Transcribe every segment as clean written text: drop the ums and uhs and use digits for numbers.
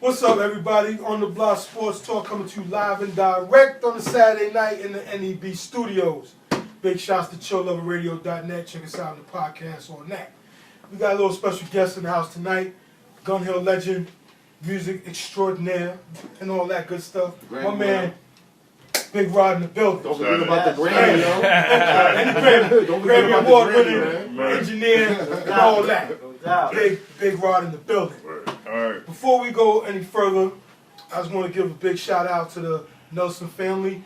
What's up, everybody? On the Block Sports Talk coming to you live and direct on a Saturday night in the N.E.B. studios. Big shouts to chillloverradio.net. Check us out on the podcast on that. We got a little special guest in the house tonight. Gun Hill legend, music extraordinaire, and all that good stuff. My man, Big Rod in the building. Don't forget about the Grammy, yo. Grammy award-winning engineer and all that. Big Rod in the building. All right. Before we go any further, I just want to give a big shout out to the Nelson family,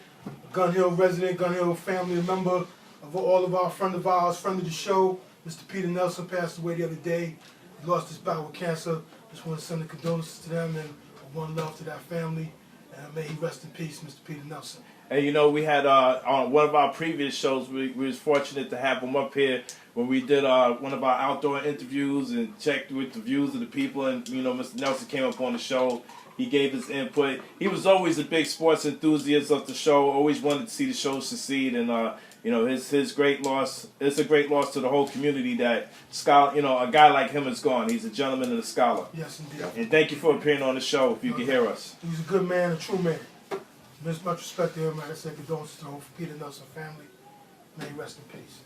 Gun Hill resident, Gun Hill family member of all of our friend of the show, Mr. Peter Nelson, passed away the other day. He lost his battle with cancer. Just want to send the condolences to them and one love to that family. And may he rest in peace, Mr. Peter Nelson. And you know, we had on one of our previous shows, we was fortunate to have him up here when we did one of our outdoor interviews and checked with the views of the people. And you know, Mr. Nelson came up on the show. He gave his input. He was always a big sports enthusiast of the show. Always wanted to see the show succeed. And you know, his great loss. It's a great loss to the whole community that a guy like him is gone. He's a gentleman and a scholar. Yes, indeed. And thank you for appearing on the show. If you can hear us, he's a good man, a true man. Much respect to him. Like I said, condolences to the whole Peter Nelson family. May he rest in peace.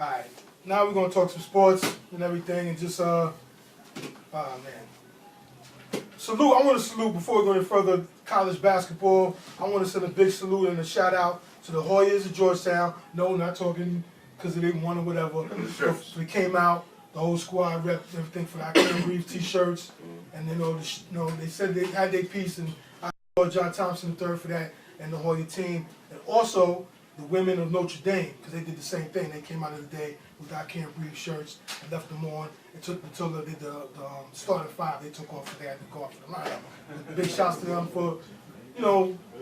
Alright, now we're gonna talk some sports and everything and just man. Salute, I wanna salute before we go any further college basketball. I wanna send a big salute and a shout out to the Hoyas of Georgetown. No, not talking because they didn't win or whatever. They came out, the whole squad repped everything for the I Can't Breathe t-shirts. And they said they had their piece, and I applaud John Thompson III for that and the Hoya team. And also the women of Notre Dame, because they did the same thing. They came out of the day with the I Can't Breathe shirts and left them on. It took until they did the starting five. They took off because they had to go off the lineup. Big shouts to them for,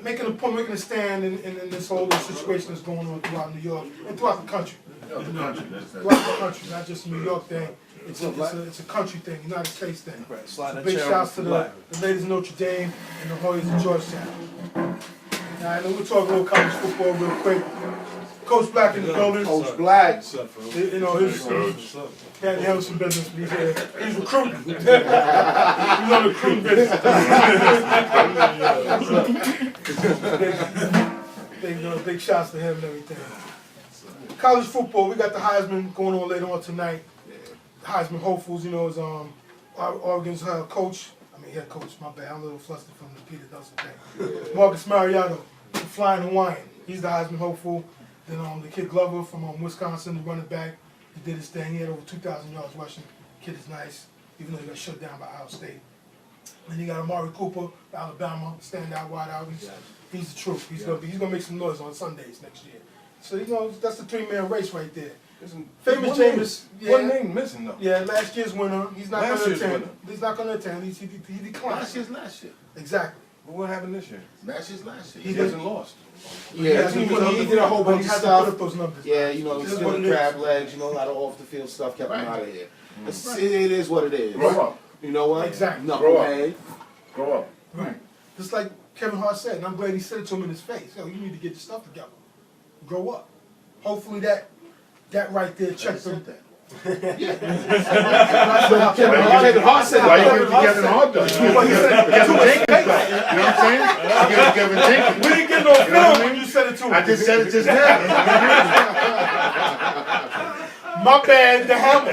making a point, making a stand in this whole situation that's going on throughout New York and throughout the country. Throughout the country, not just a New York thing. It's a country thing, United States thing. So big shouts to the ladies of Notre Dame and the Hoyas of Georgetown. Now, I know we'll talk a little college football real quick. Coach Black in the building. Coach Black. He's had to handle some business, but he's recruiting. He's on the recruiting business. Big shots to him and everything. College football, we got the Heisman going on later on tonight. Heisman hopefuls, is Oregon's coach. Head coach, my bad. I'm a little flustered from the Peter Nelson thing. Marcus Mariota, flying Hawaiian. He's the Heisman hopeful. Then the kid Glover from Wisconsin, the running back, he did his thing. He had over 2,000 yards rushing. Kid is nice, even though he got shut down by Ohio State. And you got Amari Cooper, Alabama, standout wide out. He's the truth. He's gonna make some noise on Sundays next year. So that's the three-man race right there. Famous Jameis, one name missing though. Yeah, last year's winner. He's not going to attend. He's not going to attend. He declined. Last year. Exactly. But what happened this year? Last year. He hasn't lost. Yeah, he did a whole bunch of stuff. Put up those numbers. Yeah, he still crab legs. A lot of off the field stuff kept him out of here. It is what it is. Grow up. You know what? Exactly. Grow up. Right. Just like Kevin Hart said, and I'm glad he said it to him in his face. Yo, you need to get your stuff together. Grow up. Hopefully that right there checks him. Kevin Hart said why you give Kevin Hart though? Kevin Jenkins. You know what I'm saying? Kevin Jenkins. We didn't get no film when you said it to him. I just said it just now. My bad, the hammer.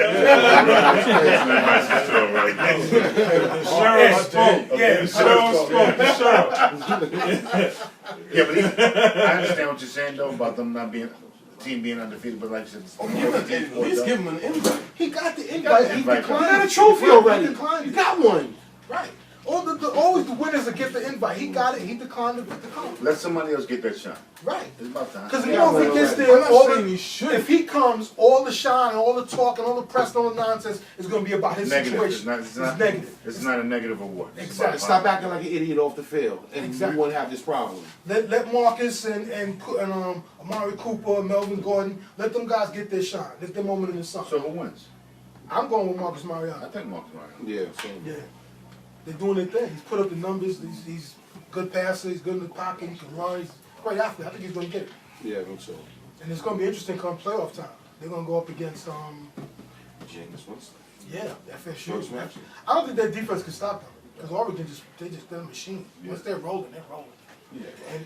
Yeah, but I understand what you're saying though about them not being. Team being undefeated, but like I said, please give him an invite. He got the invite. He got a trophy already. He got one. Right. Always the winners that get the invite. He got it. He declined to get the call. Let somebody else get that shot. Right. It's about time. Because if he gets there, if he comes, all the shine, and all the talk, and all the press, and all the nonsense is going to be about his situation. It's negative. It's not a negative award. Exactly. Stop acting like an idiot off the field, and we won't have this problem. Let Marcus and Amari Cooper, Melvin Gordon, let them guys get their shine. Let their moment in the sun. So who wins? I'm going with Marcus Mariota. I think Marcus Mariota. Yeah, same. Yeah. They're doing their thing. He's put up the numbers. He's good passer. He's good in the pocket. He can run. He's a great athlete. I think he's going to get it. Yeah, I think so. And it's going to be interesting come playoff time. They're going to go up against James Winston. FSU. First match. I don't think their defense can stop them. Because Oregon they're a machine. Once they're rolling, they're rolling.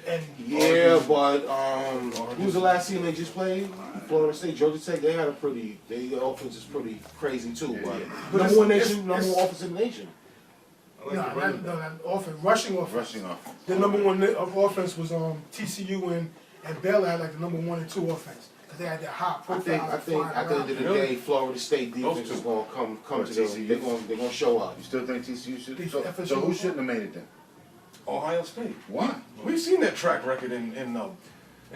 And Yeah, but who was the last team they just played? Florida State, Georgia Tech. They had a their offense is pretty crazy too. But number one offense in the nation. not offense, rushing offense. Rushing off. The number one of offense was TCU and Baylor had like the number 1 and 2 offense. Because they had that hot profile. I think at the end of the day, Florida State defense is gonna come to them. They're gonna show up. You still think TCU should? So FSU who shouldn't have made it then? Ohio State. Why? We've seen that track record in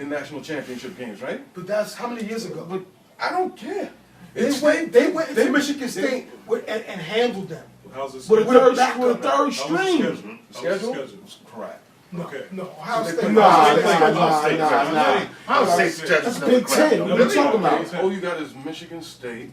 national championship games, right? But that's how many years ago? But I don't care. They went into Michigan State and handled them. How's it With scheduled? a third string. Schedule? It's crap. No, Okay. no, Ohio State. Nah. How State's That's Big Ten. What are you talking about? All you got is Michigan State,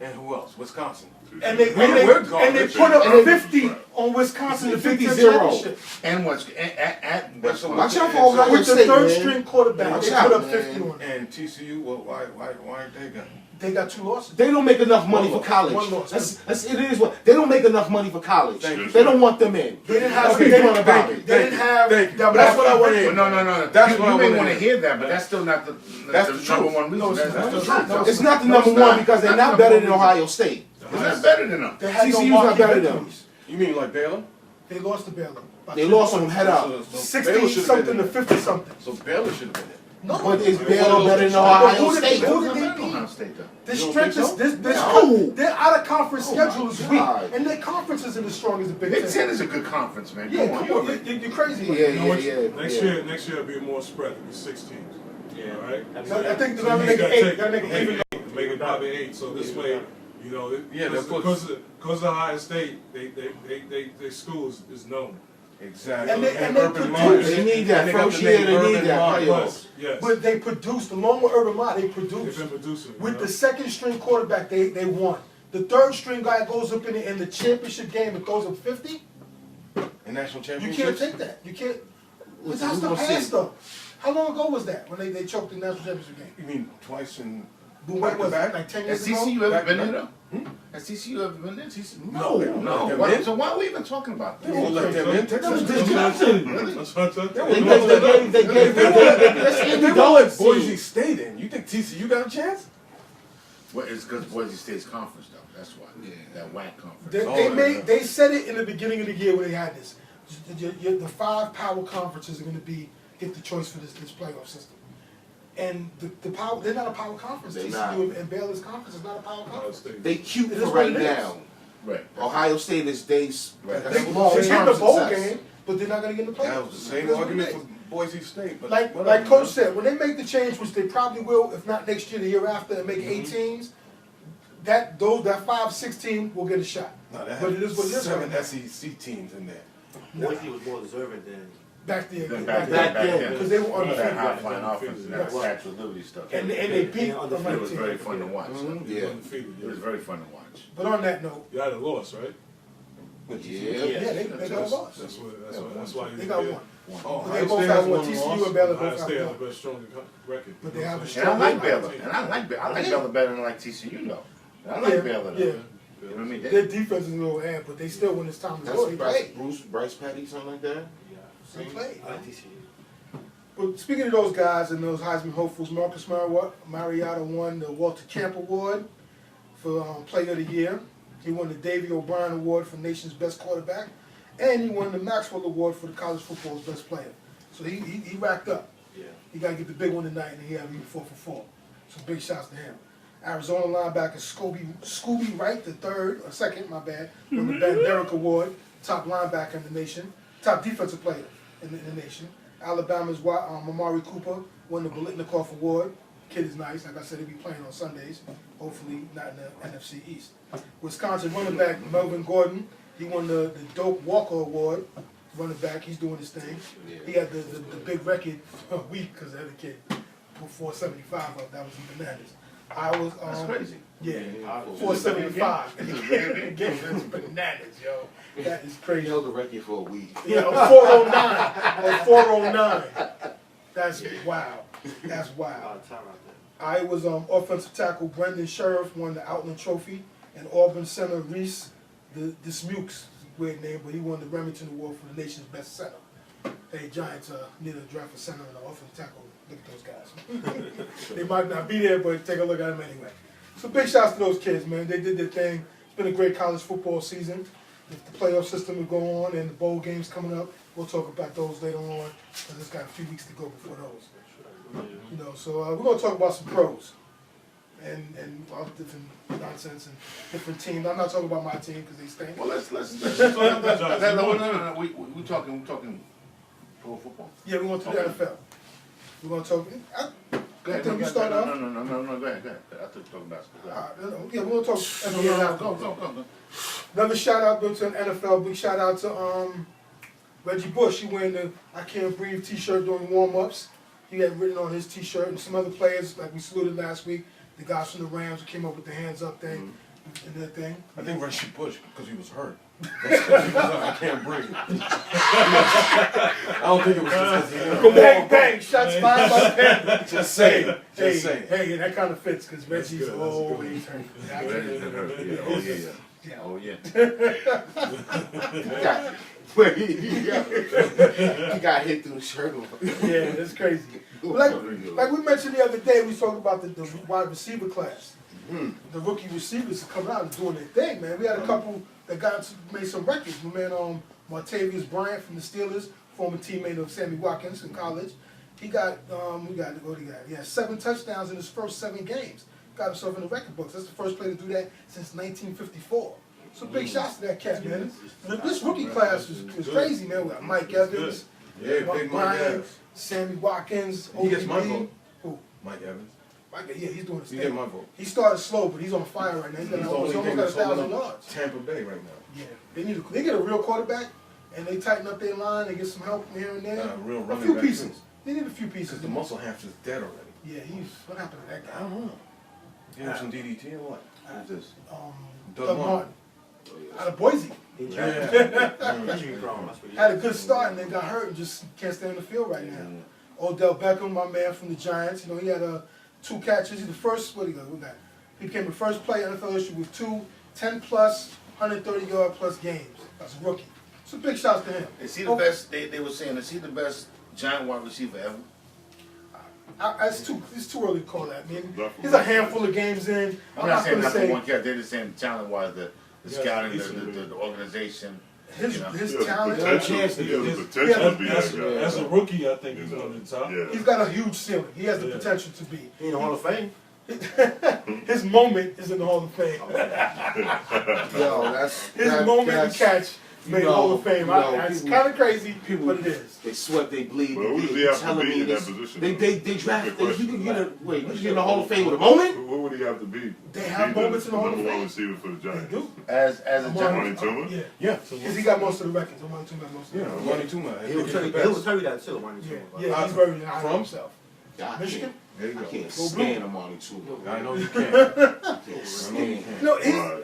and who else? Wisconsin. And they We're put up 50 on Wisconsin in the Big Ten 50-0. championship. And what's at West Watch out for Ohio With the State, third man. string quarterback, Watch they out, put up man. 50 on them. And TCU, well, why ain't they got? They got 2 losses. They don't make enough money for college. One loss. It is what they don't make enough money for college. Thank you. They don't want them in. They didn't have. Okay, They come on didn't, about they it. didn't have. Thank you. that- That's what I want to hear. No. That's you what I may wanna want to hear. hear that, but that's still not the truth. number one reason. That's the truth. It's not the No, number it's one not. because they're That's not the better number than one Ohio State. It's not better than them. They had TCU's no not marquee better than them. victories. You mean like Baylor? They lost to Baylor. They lost on them head up. Baylor 60 should've been something in to there. 50 something. So Baylor should have been in. No, But is but Baylor better than who Ohio did State? who did It's they not Ohio beat? State though. This You don't strength think is so? No. their out of conference Oh my schedule is weak, God. and their conference isn't as strong as the Big Big Ten. Ten is a good conference, man. Yeah, Come on, come on, you're you're crazy. Next Yeah. year it'll be more spread. It'll be 6 teams. Yeah. All right. I think they're So gonna you make it gotta 8. take- They're gonna make it 8. Make it probably 8. So this way, you know, Yeah, that because of Ohio State, they school is known. Exactly. And they Urban produce. Meyer. They need that And they got first the year. name They need Urban that Meyer. playoffs. Yes. But they produced, along with Urban Meyer, they They've produced. been producing. With the second string quarterback, they won. The third string guy goes up in the championship game and throws up 50. In national You championship. can't take that. You can't. But Listen, that's we're the gonna past see. though. How long ago was that when they choked the national championship game? You mean twice in But what was it, back? like 10 Has years ago? TCU ever Back- been there though? Hmm? Has TCU ever been there? No, they don't No. let them Why- in. So why are we even talking about They this? won't let them in. That was Texas. Dick Johnson. Really? That's what I'm saying. They gave that's If Andy they won't let Dalton. Boise State in, you think TCU got a chance? Well, it's because Boise State's conference though. That's why. That WAC conference. They said it in the beginning of the year when they had this. The 5 power conferences are going to get the choice for this playoff system. And the power, they're not a power conference. They're TCU and Baylor's conference is not a power Ohio conference. State. They cute It for is what right it is. now. Right. Ohio State is days. Right. That's They long get in term the bowl success. game, but they're not going to get in the playoffs. That was the same That's what argument it is. for Boise State. But Like whatever, Coach man. said, when they make the change, which they probably will, if not next year, the year after, and make 8 teams, that 5-6 team will get a shot. No, they But it is what it had is. 7 right now. SEC teams in there. Boise was more deserving than. Back there, Then back then. then, because they were That undefeated, high flying offense and that Right. Statue of Liberty stuff. and they beat Yeah, the It right was team. very fun to watch. Yeah. Undefeated, It was yeah. very fun to watch. But on that note, You had a loss, right? Yeah. yeah, they got a loss. That's why you They got yeah. one. Oh, But they Ohio both State have has one. one TCU and loss. Baylor Ohio both State have has the one. best stronger record. But they have a And I strong like record. Baylor. And I like Baylor better than like TCU though. I like Baylor though. Yeah. You know what I mean? Their defense is a little ad, but they still when it's time to That's go, they play. Bryce Petty, something like that. They play. I like TCU. But speaking of those guys and those Heisman hopefuls, Marcus Mariota won the Walter Camp Award for Player of the Year. He won the Davey O'Brien Award for Nation's Best Quarterback, and he won the Maxwell Award for the college football's best player. So he racked up. Yeah. He got to get the big one tonight, and he had even 4 for 4. So big shouts to him. Arizona linebacker Scooby Wright, second, my bad, won the Ben Derrick Award, top linebacker in the nation, top defensive player in the nation. Alabama's Amari Cooper won the Bolitnikoff Award. Kid is nice. Like I said, he'll be playing on Sundays. Hopefully not in the NFC East. Wisconsin running back Melvin Gordon, he won the Doak Walker Award. Running back, he's doing his thing. He had the big record a week because the other kid put 475 up. That was bananas. That's crazy. Yeah, Yeah. 475. This is very Again, it's bananas, yo. That is He crazy. held the record for a week. Yeah, a 409. A 409. That's wow. That's A lot wow. of time out there. Iowa's offensive tackle Brendan Sheriff won the Outland Trophy, and Auburn center Reese the Smukes weird name, but he won the Remington Award for the nation's best center. Hey, Giants need a draft for center and an offensive tackle. Look at those guys. They might not be there, but take a look at them anyway. So big shouts to those kids, man. They did their thing. It's been a great college football season. If the playoff system will go on and the bowl games coming up, we'll talk about those later on, because it's got a few weeks to go before those. You know, so we're going to talk about some pros and all different nonsense and different teams. I'm not talking about my team because they stink. Well, let's no. We talking pro football. Yeah, we're going to do the NFL. We're going to talk. Go ahead. You start off? No. Go ahead. I thought you were talking basketball. Yeah, we're going to talk NBA now. Go. Another shout out to the NFL. Big shout out to Reggie Bush. He wearing the "I Can't Breathe" T-shirt during warm-ups. He had written on his T-shirt, and some other players like we saluted last week. The guys from the Rams who came up with the hands up thing and their thing. I think Reggie Bush, because he was hurt. That's because he was like, I can't breathe. I don't think it was just because he was Bang, bang, shots fired by Penn. Just saying. Just saying. Hey, that kind of fits because Reggie's always hurt. Oh yeah. He got hit through the shirt. Yeah, that's crazy. Like we mentioned the other day, we talked about the wide receiver class. The rookie receivers are coming out and doing their thing, man. We had a couple that made some records. My man Martavius Bryant from the Steelers, former teammate of Sammy Watkins in college. He got what he got? He had 7 touchdowns in his first 7 games. Got himself in the record books. That's the first player to do that since 1954. So big shots to that cat, man. This rookie class is crazy, man. We got Mike Evans, Yeah, Big Mike Bryant, Evans. Sammy Watkins, He gets my ODB. vote. Who? Mike Evans. Yeah, he's doing his He thing. get my vote. He started slow, but he's on fire right now. He's He's the almost only thing got that's 1,000 holding up yards. Tampa Bay right now. Yeah, they get a real quarterback, and they tighten up their line. They get some help from here and there. Real A running few back, pieces. too. They need a few pieces. Because the muscle hamster's dead already. Yeah, what happened to that I guy? don't know. Gave him some DDT or what? What is this? Doug Martin. Out of Boise. Injury prone. That's what he Had a is. good start and then got hurt and just can't stay on the field right now. Odell Beckham, my man from the Giants, he had 2 catches. He's the first, he became the first player in NFL history with 2 10-plus, 130-yard-plus games. That's a rookie. So big shouts to him. Is he the best? They were saying, is he the best giant wide receiver ever? It's too early to call that, man. He's a handful of games in. I'm not saying gonna nothing say one cat. They're just saying talent-wise, the scouting, the organization. his talent. He has the potential to be that guy. As a rookie, I think he's one of the top. He's got a huge ceiling. He has the potential to be. He in the Hall of Fame. His moment is in the Hall of Fame. His moment to catch made the Hall of Fame. It's kind of crazy, but it is. They sweat, they bleed. Well, who does he have to be in that position? They draft. You can get you can get in the Hall of Fame with a moment. What would he have to be? They have moments in the Hall of Number one Fame. receiver for the They Giants. do. As a Amari giant. Yeah. Yeah. Because he got most of the records. Amari Toomer got most of the records. Money too much. He will tell you that too. Money too. Yeah, he's very high on From? himself. Michigan? There you I go. can't stand Amari too. I know you can't. Can't stand him. No,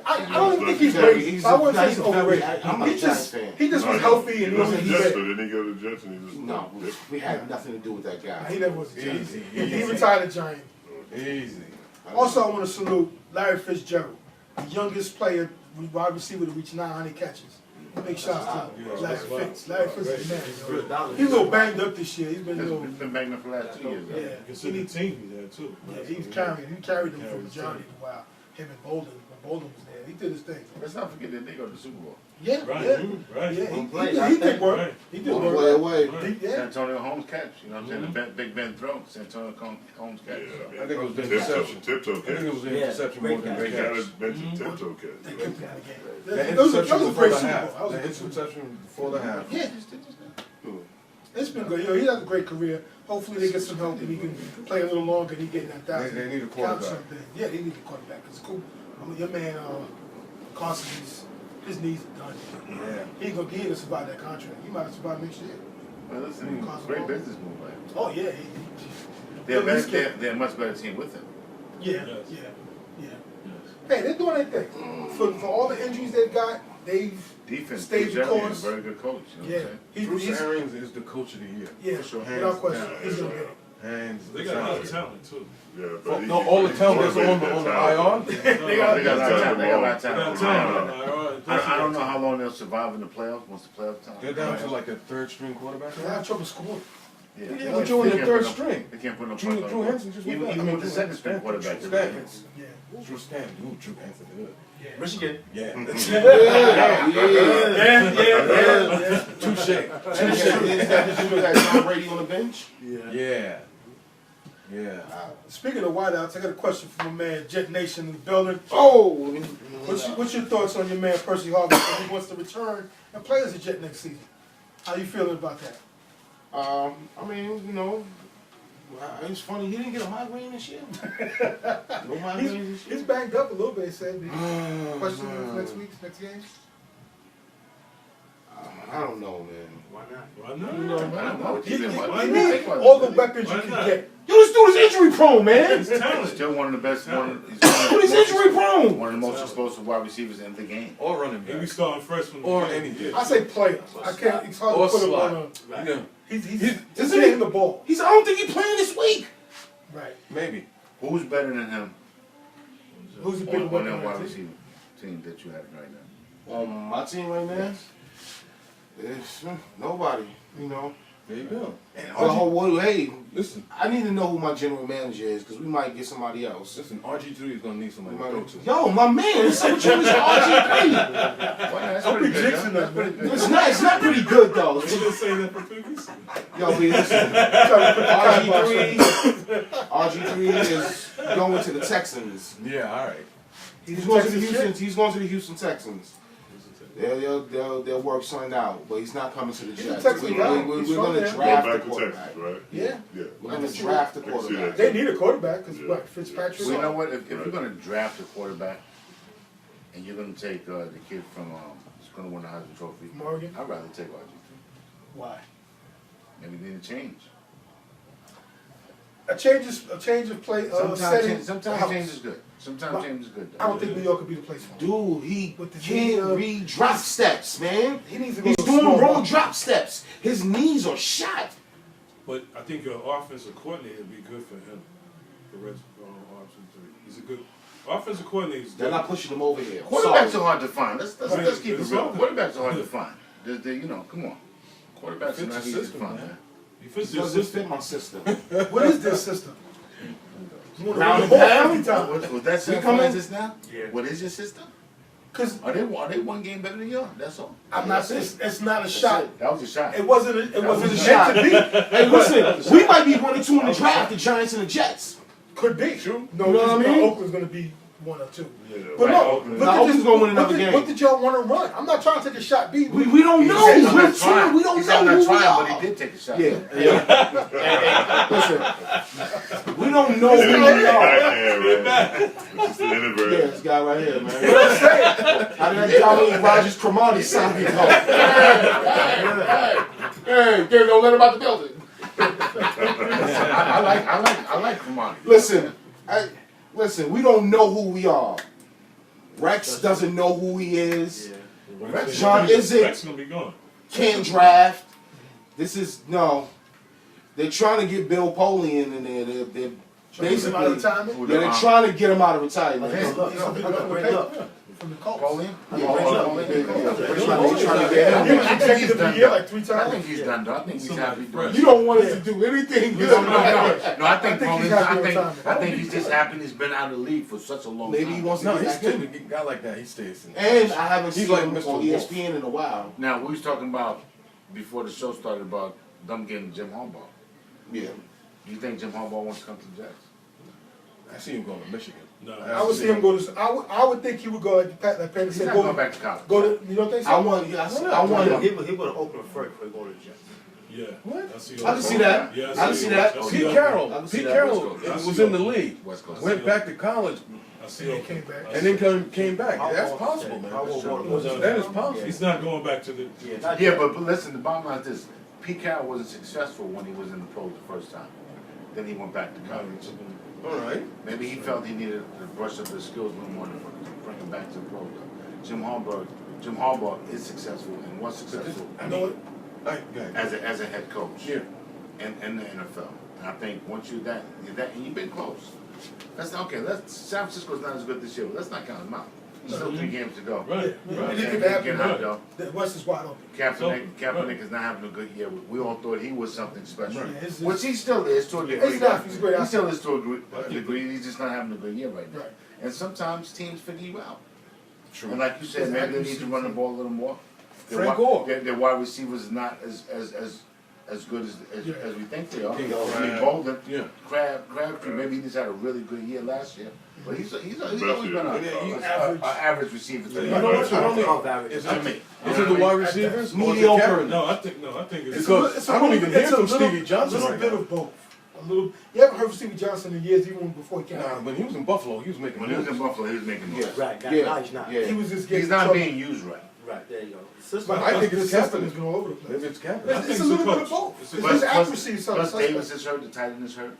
I don't even think he's great. I wouldn't say he's overrated. I'm a Giants fan. He just was healthy and He was a he Jets, was so didn't he go to the Jets and he just No, we had nothing to do with that guy. He never was a Giant. Easy, He easy. retired a Giant. Easy. Also, I want to salute Larry Fitzgerald, the youngest player, wide receiver to reach 900 catches. Big shout out to Larry Fitz. Larry Fitz is the man. He's a little banged up this year. He's been a little. He's been banging up for the last 2 years. Yeah, You can see the team he's there too. Yeah, he carried them for the majority of the while. Him and Bolden, when Bolden was there, he did his thing. Let's not forget that they go to the Super Bowl. Yeah, Right, yeah, right. yeah. He did work. Right. He did One work. play away. He- San Yeah, Antonio Holmes catch. You know what I'm saying? The Big Ben throw. San Antonio Holmes catch. I think it was the interception. Tiptoe I think it catch. was the Yeah, interception great more than catch. great They catch. gotta mention tiptoe they catch. kept him in the game. That That was a interception great before the Super half. Bowl. That was a That good Super Bowl. interception before the half. Yeah, it's been good. He has a great career. Hopefully they get some help and he can play a little longer and he get that thousand. They need a Count quarterback. something. Yeah, they need a quarterback. It's cool. Your man Carson, his knees are done. Yeah. He ain't gonna survive that contract. He might have survived next year. Well, listen, great business move, man. Oh yeah, They're a much better team with him. yeah. Hey, they're doing their thing. For all the injuries they've got, they've Defense, stayed the Bruce Arians, course. very good coach. You know Yeah, what I'm saying? Bruce Arians is the coach of the year. yeah, For sure, without hands question, down. he's gonna get it. Hands. They got a lot of talent too. Yeah, but No, all the talent is on the IR. They got a lot of talent. They got a lot of They got talent. talent on the IR. I don't know how long they'll survive in the playoffs once the playoffs time. They're down to like a third string quarterback. They have trouble scoring. Yeah, but you're in the third string. They can't put no Drew pressure on Henson just went back. Even with the second string quarterback. Drew they're Stanton. Yeah. Drew Stanton. Ooh, Drew Henson. Good. Michigan. Yeah. Touche. Is that the dude that got Tom Brady on the bench? Yeah. Yeah. Speaking of wideouts, I got a question from my man Jet Nation in the building. Oh! What's your thoughts on your man Percy Harvin? If he wants to return and play as a Jet next season. How you feeling about that? I mean, you know, it's funny, he didn't get a migraine this year. No migraine this year. He's banged up a little bit, he said. Question next game? I don't know, man. Why not? Why not? You know, I don't know. You Why need not? all the weapons Why you can not? get. Yo, this dude is injury prone, man. It's talent. Still one of the best. He's injury prone. One of the most explosive wide receivers in the game. Or running He be back. starting first from the Or beginning. any. I say player. I can't. It's hard Or to put him slot. on a. Yeah. He's Isn't just he- getting the ball. I don't think he's playing this week. Right. Maybe. Who's better than him Who's the bigger on weapon? that on wide that team? receiver team that you have right now? My team right now, it's nobody. You know. There you go. Hey, Listen. I need to know who my general manager is because we might get somebody else. Listen, RG3 is gonna need somebody to throw to. Yo, my man, it's so true. It's RG3. That's pretty good. That's pretty good. It's not pretty good though. You been saying that for 2 weeks? Yo, but listen, RG3 is going to the Texans. Yeah, all right. He's going to the Houston Texans. They'll work something out, but he's not coming to the He's a Jets. Texan guy. We're He's going from to there. Go draft back the to quarterback. Texas, right? Yeah. Yeah. We're going to draft the I can see quarterback. They need a quarterback because what? Fitzpatrick. Well, you know what? If you're going to draft a quarterback and you're going to take the kid from who's going to win the Heisman Trophy, Morgan. I'd rather take RG3. Why? Maybe they need a change. A change of play. Setting. Sometimes change is good. Sometimes change is good. I don't think New York could be the place for him. Dude, he With the can't knee, read drop steps, man. He needs to go He's to doing small wrong ball. drop steps. His knees are shot. But I think your offensive coordinator would be good for him. The rest of RG3. He's a good offensive coordinator. They're not pushing him over here. Quarterbacks are hard to find. Let's keep it It's real. something. Quarterbacks are hard to find. You know, come on. Quarterbacks are Fits not the easy to system, find. man. Man. He fits It your doesn't system. fit my system. What is this system? You want to Round run the and ball pound? 50 times. Was that We San coming? Francisco now? Yeah. What is your system? Because Are they one game better than yours? That's all. I'm not. It's not a shot. That was a shot. It wasn't. It wasn't was a meant to be. Hey, listen, we might be 1-2 in the draft, the Giants and the Jets. Could be. True. No, You know what I mean? Oakland's going to be 1 or 2. Yeah, But right, no, Oakland. look Now, at Oakland's this. gonna win another game. What did y'all want to run? I'm not trying to take a shot. We don't know. He said, "I'm We're not trying." trying. We don't He said, "I'm know not who we trying," but are. he did take a shot. Yeah. Listen, we don't know who we are. Yeah, right. This is the Yeah, inadvertent. this guy right here, man. How did that Johnny Rogers Cromartie sound? Hey, don't let him out the building. I like Kamani. Listen, we don't know who we are. Rex doesn't know who he is. John isn't. Rex gonna be gone. Can't draft. This is no. They're trying to get Bill Polian in there. They're basically, retirement. they're trying to get him out of retirement. Hey, look, great luck. From the Colts. Pauline? He was executive of the year like 3 I times. think he's done. I think he's happy doing You don't want us to do anything good. No, I think I think Pauline. he's happy with time. I think he's just happy he's been out of the league for such a long time. Maybe he wants to No, get he's back good. in. A guy like that, he stays in. And I haven't He's seen like him Mr. on Wolf. ESPN in a while. Now we was talking about before the show started about them getting Jim Harbaugh. Yeah. Do you think Jim Harbaugh wants to come to the Jets? I see him going to Michigan. No, I would see him go to. I would think he would go like Patty He's said. not Go going back to college. Go to. You don't think so? I want him. He would to Oakland first before he go to the Jets. Yeah. What? I can see that. Yeah, I can see that. I see Pete Oakland. Carroll. I can see Pete that. Carroll West Coast. was in the league. West Coast. Went back to college I see And he Oakland. came back. and then came back. How That's old- possible, how man. old was he? That is possible. He's not going back to the. Yeah, but listen, the bottom line is this. Pete Carroll wasn't successful when he was in the pros the first time. Then he went back to college. All right. Maybe he felt he needed to brush up his skills a little more to bring him back to the pros. Jim Harbaugh is successful and was successful I know it. All right, go ahead. as a head coach Yeah. in the NFL. And I think once you're that, and you've been close. That's not, okay, San Francisco's not as good this year, but let's not count them out. Still 3 games to go. Right. Anything can happen. The West is wide open. Kaepernick is not having a good year. We all thought he was something special. Yeah, it's- Which he still is to a degree. He's not. He's a great He still athlete. is to a degree. He's just not having a good year right now. Right. And sometimes teams figure you out. True. And like you said, His maybe they need accuracy to run the ball a little more. Frank Gore. Their wide receivers is not as good as we think they are. King I mean, Crab. Golden, Yeah. Crabtree, maybe he just had a really good year last year. But he's always been Average. an average receiver. To You me. know what? I don't think. Above Is I it, mean, is it the wide receivers? or is it Mediocre. Kaepernick? No, I think it's. Because I don't even hear from Stevie Johnson A little right bit now. of both. A little. You haven't heard from Stevie Johnson in years, even before he came Nah, out. when he was in Buffalo, he was making when he was in moves. Buffalo, he was making moves. Right, now, Yeah. now he's not. Yeah. He was just getting He's not trouble. being used right. Right, there you go. But But I think the it's system Kaepernick. has been all over the place. Maybe it's Kaepernick. I It's think a it's little the bit of coach. both. It's His the Plus accuracy is something Davis suspect. is hurt, the tight end is hurt.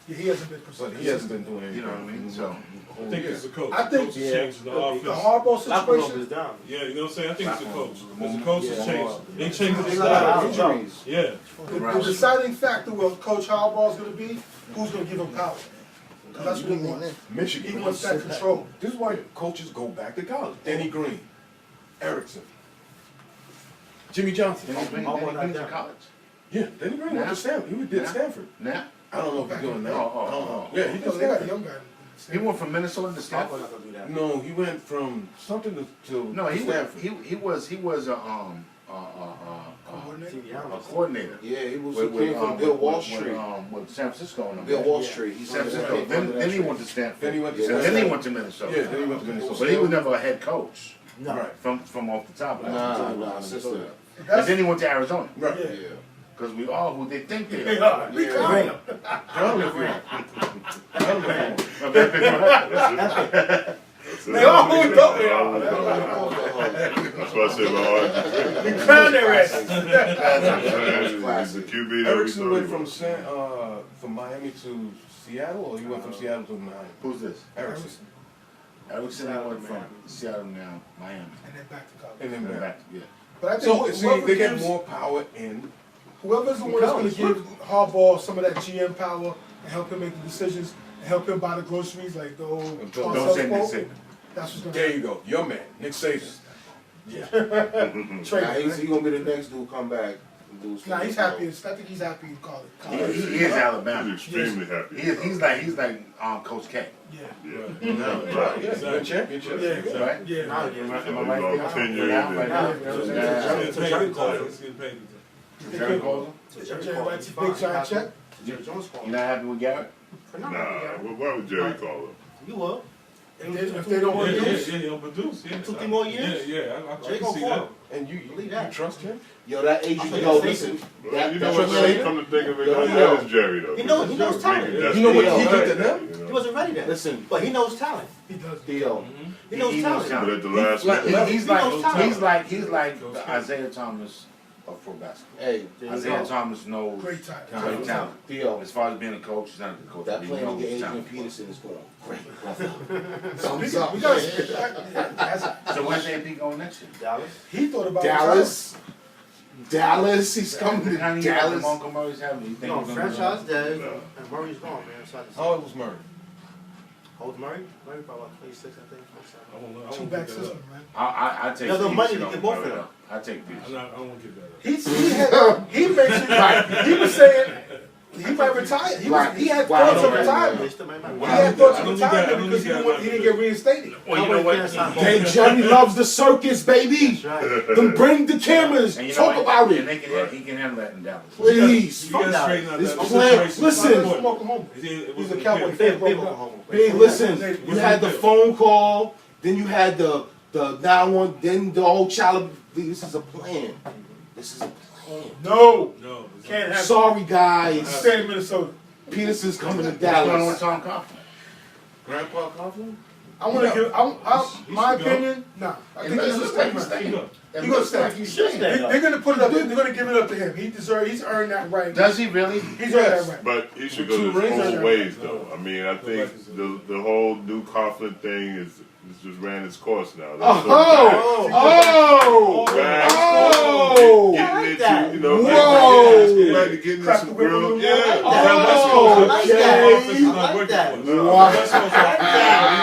Yeah, he hasn't been But consistent. he hasn't been doing anything. You know what I mean? So I think it's the coach. I think- the coach is changing the The offense. hardball Locker room situation. is down. Yeah, you know what I'm saying? I think it's the coach. Locker Because room. the coach has Yeah. changed. They changed the They style. got Injuries. Yeah. The deciding factor with Coach Harbaugh's going to be who's going to give him power. Because that's what he wants. Michigan. He wants that control. This is why coaches go back to college. Denny Green, Erickson, Jimmy Johnson. Then he went to college. Yeah, Denny Green went to Stanford. He did Yeah. Stanford. Now I don't know if he's doing that. Oh, I don't know. Yeah, he You did know, they got a Stanford. young guy. he went from Minnesota to Harbaugh Stanford. not gonna do that. No, he went from something to No, he Stanford. was a Coordinator. TV Allen. coordinator. Yeah, he was. With, He came from Bill Wall Street. With San Francisco on him. Bill Wall Yeah. Street. He's San Francisco. Then he went to Stanford. Then he went to And Stanford. then he went to Minnesota. Yeah, then he went to Minnesota. But he was never a head coach No. Right. from off the top. Nah, sister. And That's, then he went to Arizona. Right. yeah. Yeah. Because we are who they think they They are. are. We Yeah. clown him. John if you want. John if you want. They are who we thought they are. That's what I said, Lord. We crown their ass. He's the QB that we Erickson thought went he from Miami to Seattle, or he went from Seattle to Miami? Who's this? Erickson. Erickson went from Seattle now, Miami. And then back to college. And then And back. back, yeah. But I So think see, whoever they get gives- more power in. whoever's the one that's going to give Harbaugh some of that GM power and help him make the decisions and help him buy the groceries, like the old Don't say Nick Saban. That's what's going to There you go, your man, Nick Saban. trade. Nah, he's gonna be the next dude come back. and do Nah, he's stuff. happy. I think he's happy in college. He is Alabama. He's extremely happy. He's like Coach K. Yeah. Right. Yeah, good championship. Yeah. Right? Yeah. Now he's Am I getting right He's there? on tenure Yeah, and- right now. It's Yeah. getting paid. It's getting paid. Jerry Golden. Jerry writes a big giant check. Jerry Jones called. You not happy with Garrett? Nah, why would Jerry call him? You will. If they don't want to Yeah, produce, yeah, he'll produce. Yeah. 2-3 more years? Yeah, I Jerry can gonna see call that. him. And you Believe that. trust him? Yo, that Adrian. I Yo, think listen. Well, you know That what, trust man? Come to think of it, Yo, that is Jerry, though. He knows talent. That's You know what Theo, he right? did to them? You know? He wasn't ready then. Listen, But he knows talent. he does. Theo. He knows talent. But at the last Like- minute, He's knows talent. like the Isaiah Thomas of pro basketball. Hey, there you Isaiah go. Thomas knows Great time. great talent. Theo, As far as being a coach, he's not a good coach. that but he plan to knows get Adrian talent. Peterson is going great. We Thumbs up. got. So where's AP going next year? Dallas. He thought about Dallas. Dallas, he's coming to How many years Dallas. DeMarco Murray's having? You think No, he's gonna do franchise dead. No. And Murray's gone, man. So I just Oh, it was Murray. Hold Murray? Murray probably about 26, I think. 27. I won't know. I Two won't back give that system, up. man. I take There's no Peterson money to over get both of Murray, them. though. I take Peterson. I won't give that up. He mentioned, he was saying he might retire. He had thoughts of They retirement. still might He not. had thoughts I of don't need that. I retirement don't because need that. he didn't get reinstated. Well, you know what? Hey, Johnny loves the circus, baby. That's right. Then bring the cameras. And you know Talk what? about And it. he can handle that in Dallas. Please. You gotta straighten out This that plan- situation. listen. He's from Oklahoma. He's a Cowboy fan. Big broke up. Oklahoma. Hey, listen, you had the phone call, then you had the 911, then the whole child. This is a plan. This is a plan. No, No. it's can't not. have. Sorry, guys. Stay in Minnesota. Peterson's coming to What's going on with Dallas. Tom Coughlin? Grandpa Coughlin? I want to give. My should go. opinion. Nah, I think Hey, this is look, staying. he's staying. It He gonna looks like stay. he's staying. They're gonna put it up. They're gonna give it up to him. He's earned that right. Does he really? He's earned that right. But he should go Two his rings own are- ways, though. I mean, I think the whole new Coughlin thing is just ran its course now. That's Oh! getting into, you know, Whoa! like getting into some real, Yeah. Oh, West okay. Coast not working for us. No, West Coast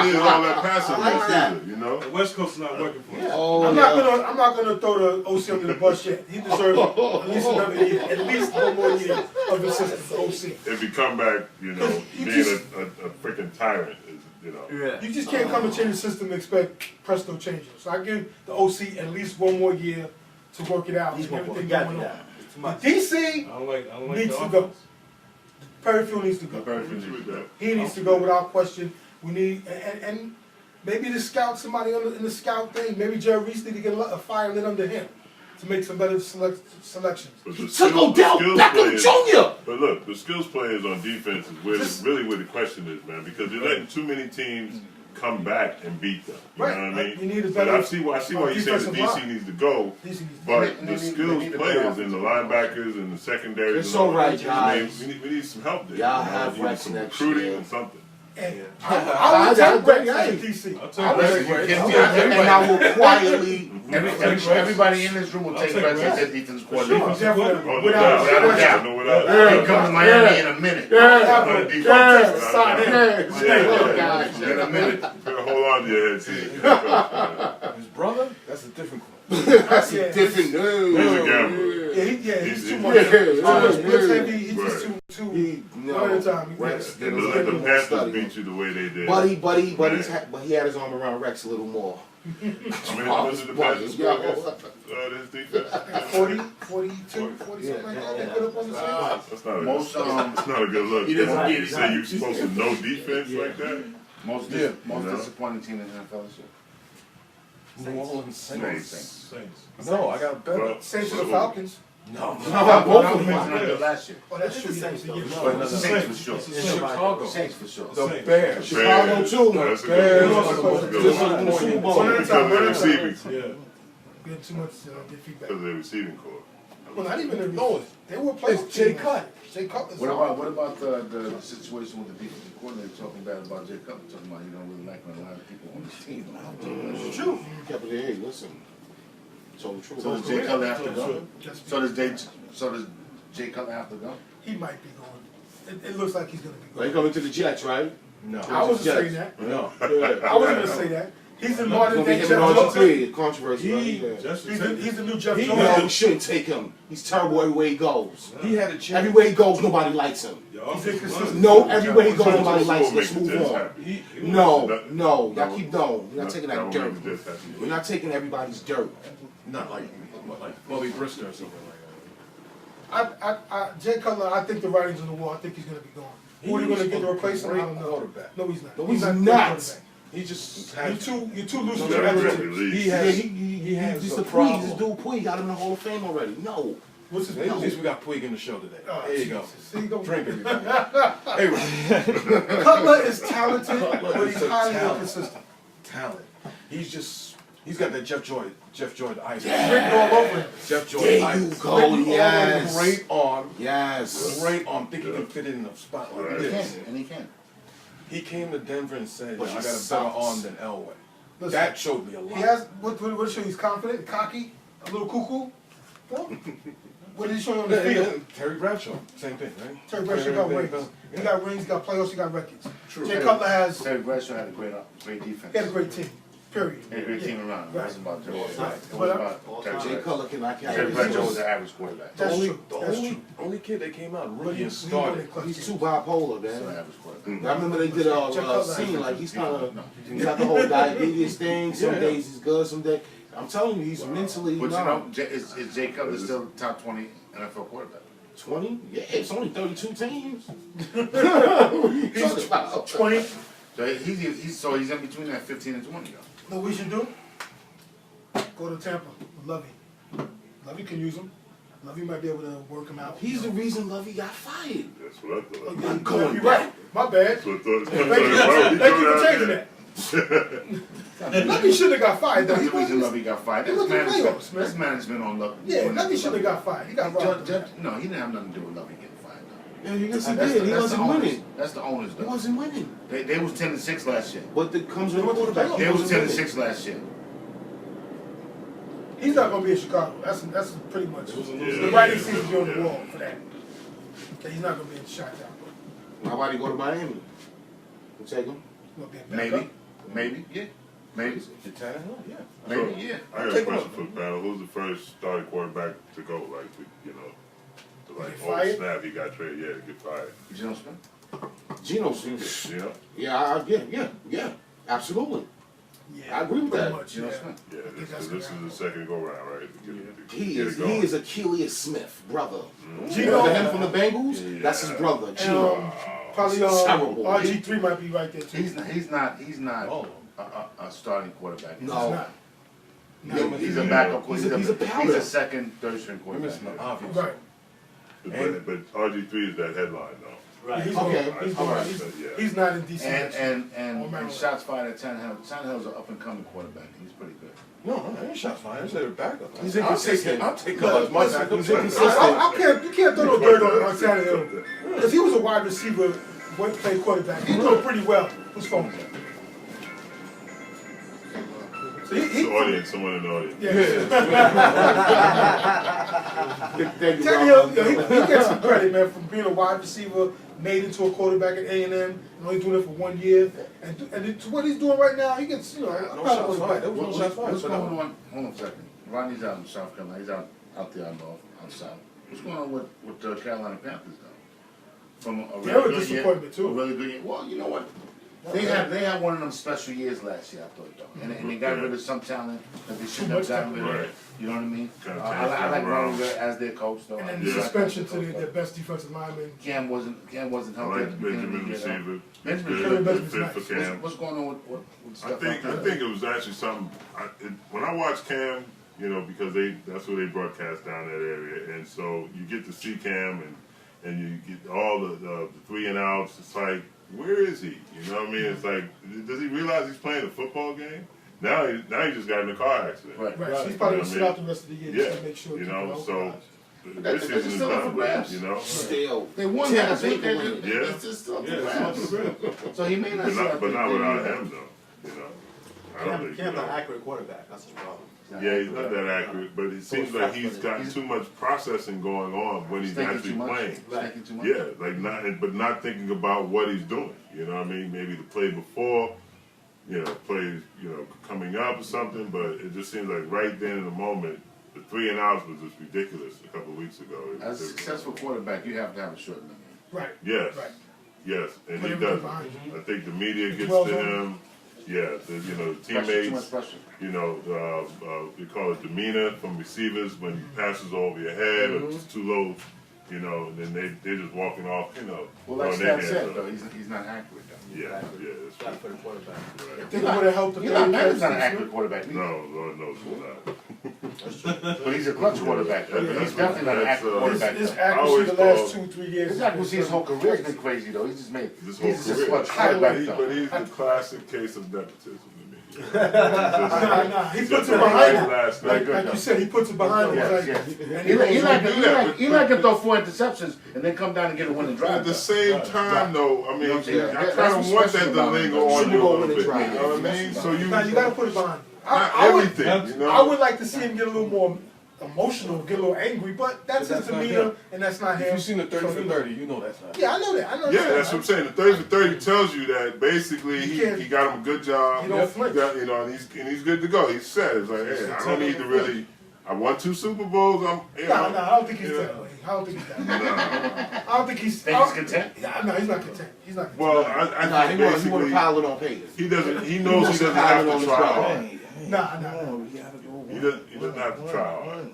he needs all that passiveness either, you know. the West Coast is not working for us. Oh, I'm not gonna throw the OC under the bus yet. He deserves at least another year, at least one more year of assistance. OC. If you come back, you know, You being just- a freaking tyrant, is, you know. You just can't come and change the system and expect presto changes. So I give the OC at least one more year to work it out. He's and one more. everything You gotta going do on. that. It's too The much. DC I don't like needs the to go. offense. Perryfield needs to go. With that. He needs to go without question. We need and maybe the scout, somebody in the scout thing. Maybe Jerry Reese need to get a fire lit under him to make some better selections. But the Took skills Odell Beckham players- Jr. But look, the skills players on defense is really where the question is, man, because you're letting too many teams come back and beat them. You Right. know what I mean? You need a But better I see why you say the defensive DC line. needs to go, DC needs to but They the need skills a better players and the offensive linebackers and the secondaries. It's and all all right, that, I mean, guys. we need some help there. Y'all You know, have we need Rex some next recruiting year. and something. And I I would take Rex agree. at DC. I'll I take listen, Rex. you can't And I will quietly. everybody in this room will I'll take take Rex Rex. as their defense coordinator. Definitely. Oh, no Without doubt. question. No, without He comes to Miami in a minute. In a minute. Better hold on to your head, see. His brother? That's a different question. That's Yeah. a different news. He's a gambler. He's too He's- much. Too much blitz heavy. He's just too. He, One at a time. Rex And did let the a Panthers study. beat you the way they did. But he had his arm around Rex a little more. I mean, how much did the Panthers Yo. score against this defense? 40, 42, 40 something like that. They put up on the same. That's not a Most, that's not a good look. he doesn't You get it. say you're supposed to know defense like that? Most You know? disappointing team in the NFL this year. New Orleans Saints. Saints. No, I got a better. Well, Saints to the Falcons. No. got both of them. Not good last year. Oh, that's true. Yeah, yeah. No, Saints for sure. Chicago. Saints for sure. The Saints. Bears. Chicago too. That's a Bears. good one. Bears. That's a good Just one. like in the Super Bowl. One at a Because time. of One the at a time. receiving, Yeah. Getting too much good feedback. because of the receiving core. Well, not even a No, they were playing. it's Jay Cut. Jay Cut is What about the situation with the defensive coordinator talking bad about Jay Cutler, talking about he don't really like when a lot of people on his team. It's true. Kept it hey, listen. Told the truth. So does Jay Cutler have to go? Just- So does Jay Cutler have to go? He might be going. It looks like he's going to be They going. coming to the Jets, right? No. I wasn't saying that. No. I wasn't going to say that. He's the modern Gonna be day him Jeff and Johnson. RG3. Controversy. Right? Yeah. He's the new Jeff He- No, Johnson. we shouldn't take him. He's terrible everywhere he goes. He had a chance. Everywhere he goes, nobody likes him. Your He's offensive inconsistent. line. No, everywhere he goes, So nobody what likes him. will Let's make the move Jets on. happy? No, That- no. that Y'all keep going. We're not taking that will dirt. make the Jets happy. We're not taking everybody's dirt. Not like Bobby Brister or something like Jay Cutler, I think the writing's on the wall. I think he's going to be gone. Who are you going to get to replace him? I don't know. Quarterback. No, he's not. No, he's a good not. quarterback. He just You're has. too loose with Yeah, your that's attitude. released. He Yeah, has. he has has the a Puig. problem. This dude Puig got him in the Hall of Fame already. No. What's his At name? least we got Puig in the show today. Oh, There you go. Jesus. See, don't- Drink everybody. Hey, Cutler is talented, Cutler but is he's a highly talent. inconsistent. talent. He's got that Jeff Jordan eyes. Written all over him. Jeff Jordan There you eyes. go. Written all Yes. over. Great arm. Yes. Great arm. Think he can fit in the spot like Right. He this. can, and he can. He came to Denver and said, But I he got a better sucks. arm than Elway. Listen, That showed me a lot. he has, what show? He's confident, cocky, a little cuckoo. Well, what did he show you on the field? Terry Bradshaw, same thing, right? Terry Bradshaw got rings. Yeah. He got rings, he got playoffs, he got records. True. Jay Cutler has, Terry Bradshaw had a great defense. he had a great team, period. He had a great team Yeah. around. It wasn't about Joe. It was But, about Terry Jay Bradshaw. Cutler cannot Terry carry Bradshaw was this. an average quarterback. That's The true. only, That's the true. only kid that came out But rookie he and won started. in clutch He's games. too bipolar, He's an man. average quarterback. I remember they did a Check out scene that. like he's kind of he's got the whole diabetes thing. Some Yeah. days he's good, some days I'm telling you he's mentally But you no. know, is Jay Cutler still the top 20 NFL quarterback? 20? Yeah, it's only 32 teams. He's 20. So he's in between that 15 and 20. Though. Know what we should do? Go to Tampa with Lovey. Lovey can use him. Lovey might be able to work him out. He's the reason Lovey got fired. That's what I thought. Okay, I'm going you're right. My bad. That's what I thought. Thank you for changing that. Lovey shouldn't have got fired though. That's He the reason was, Lovey got fired. it was the playoffs, man. That's management on Lovey. yeah, Lovey shouldn't have got fired. He got robbed. No, he didn't have nothing to do with Lovey getting fired. Yeah, yes, he That's did. the- He that's wasn't the owners. winning. That's the owners, He though. wasn't winning. They was 10-6 last year. But it comes with a quarterback. They He was wasn't 10-6 last year. He's not gonna be in Chicago. That's pretty much Yeah, the writing yeah, seems to be on the yeah. wall for that. Okay, he's not gonna be in shot down. winning. How about he go to Miami? We'll take him. He'll be a backup. Maybe, yeah. Maybe, The Tannehill, yeah. maybe, yeah. I got a question for the panel. Who's the first starting quarterback to go? Like, to like, Get oh fired? snap, he got traded. Yeah, to get fired. Geno Smith? Geno Smith. Yeah. Yeah, absolutely. Yeah, I agree with pretty that. much, Geno yeah. Smith. Yeah, I think that's this gonna is the second go round, right? To get He it going. is Achilles Smith, brother. Geno- Remember him from the Bengals? That's his brother, And, Geno. probably Terrible. RG3 might be right there too. He's not a starting quarterback. He's No. not. Yeah, He's a backup. He's a powder. He's a second, third string We're quarterback. missing the obvious. Right. But RG3 is that headline though. Yeah, he's Okay, he's all going- right. he's not in DC. And shots fired at Tannehill. Tannehill's an up and coming quarterback. He's pretty good. No, I ain't shots fired. I said a backup. He's I'll inconsistent. take Look, as much listen, backup. he's as- inconsistent. You can't throw no dirt on Tannehill. Because he was a wide receiver, played quarterback. He doing pretty well. Who's phone? So The audience, someone in the audience. Thank you, Tannehill, Rob. he gets some credit, man, from being a wide receiver, made into a quarterback at A&M, and only doing it for 1 year. And to what he's doing right now, he gets, I'm No proud of shots him. fired. There was no shots fired. What's going on? Hold on a second. Ronnie's out in South Carolina. He's out there out south. What's going on with the Carolina Panthers though? From a They're a really good year, disappointment, too. a really good year. Well, you know what? They had one of them special years last year, I thought though, and they got rid of some talent that they shouldn't have gotten rid of. Right. You know what I mean? Kinda I like around. Ronnie as their coach though. And then Yeah. the suspension to their best defensive lineman. Cam wasn't I healthy at like the beginning of Benjamin the year. though. receiver. Benjamin Kevin Good Benjamin's fit for nice. Cam. What's going on with I stuff think like that? it was actually something. When I watched Cam, because that's where they broadcast down that area, and so you get to see Cam and you get all the 3 and outs. It's like, where is he? You know what I mean? It's like, does he realize he's playing a football game? Now he just got in a car accident. Right. Right, so he's probably going to sit out the rest of the year Yeah, just to make sure you people know, are so authorized. this That's season is still up for done. grabs. You know, Still. They won Tampa last Bay week. can win. Yeah. It's still up for Yeah, grabs. So he may not. but sit out not the without year. him though. I don't think. Cam's an accurate quarterback. That's his problem. Yeah, he's not that accurate, but it seems like he's got too much processing going on when he's Thinking actually too much. playing. Thinking too much. Yeah, but not thinking about what he's doing. You know what I mean? Maybe the play before, plays, coming up or something. But it just seems like right then in the moment, the 3 and outs was just ridiculous a couple of weeks ago. As a successful quarterback, you have to have a short memory. Right. Yes, Right. yes, and Put he everything does. behind you. I think the media gets Well to done. him. Yeah, the Pressure, too teammates. much pressure. We call it demeanor from receivers when passes over your head or just too low, and then they're just walking off, Well, like throwing their Stan hands said, up. though, he's not accurate though. Yeah, that's Got right. for the quarterback. I think it would have helped if Eli they Manning's not an kept accurate quarterback. either. No, Lord knows he's not. But he's a clutch quarterback. Though. Yeah, He's definitely not an that's, accurate uh, quarterback. His though. accuracy always the last thought- 2-3 years. His accuracy his whole career's been crazy though. He's just made. This He's whole just a career. clutch But quarterback he- though. but he's the classic case of nepotism to me. Nah, he puts Just it a behind nice him. last Like name. you said, he puts it behind him. Yes, Like, yes. and he goes, Eli can throw 4 interceptions and then come down and get a winning drive. At the though. same time, though, I mean, You know what I'm saying? I That's kind what's of want special that to about him. linger on Super you a Bowl little winning bit. drive. You know what I mean? So you Nah, you gotta put it behind him. not I would, everything, you know. I would like to see him get a little more emotional, get a little angry, but that's his That's not demeanor, him. and that's not If him. you've seen the 30 So, for 30, you know that's not. Yeah, I know that. I know Yeah, that's what I'm saying. The 30 for 30 tells you that basically He can't- he got him a good job. He don't flinch. Got, and he's good to go. He's set. It's like, hey, I don't need to really. I won 2 Super Bowls. Nah, I don't think he's that way. I don't think he's that way. Nah. I don't think he's. Think he's content? Yeah, no, he's not content. He's not content. Well, Nah, I he think want to basically pile it on Peyton. he doesn't. He knows he wants to doesn't pile have it on to his try job. hard. Nah. He doesn't have to try hard.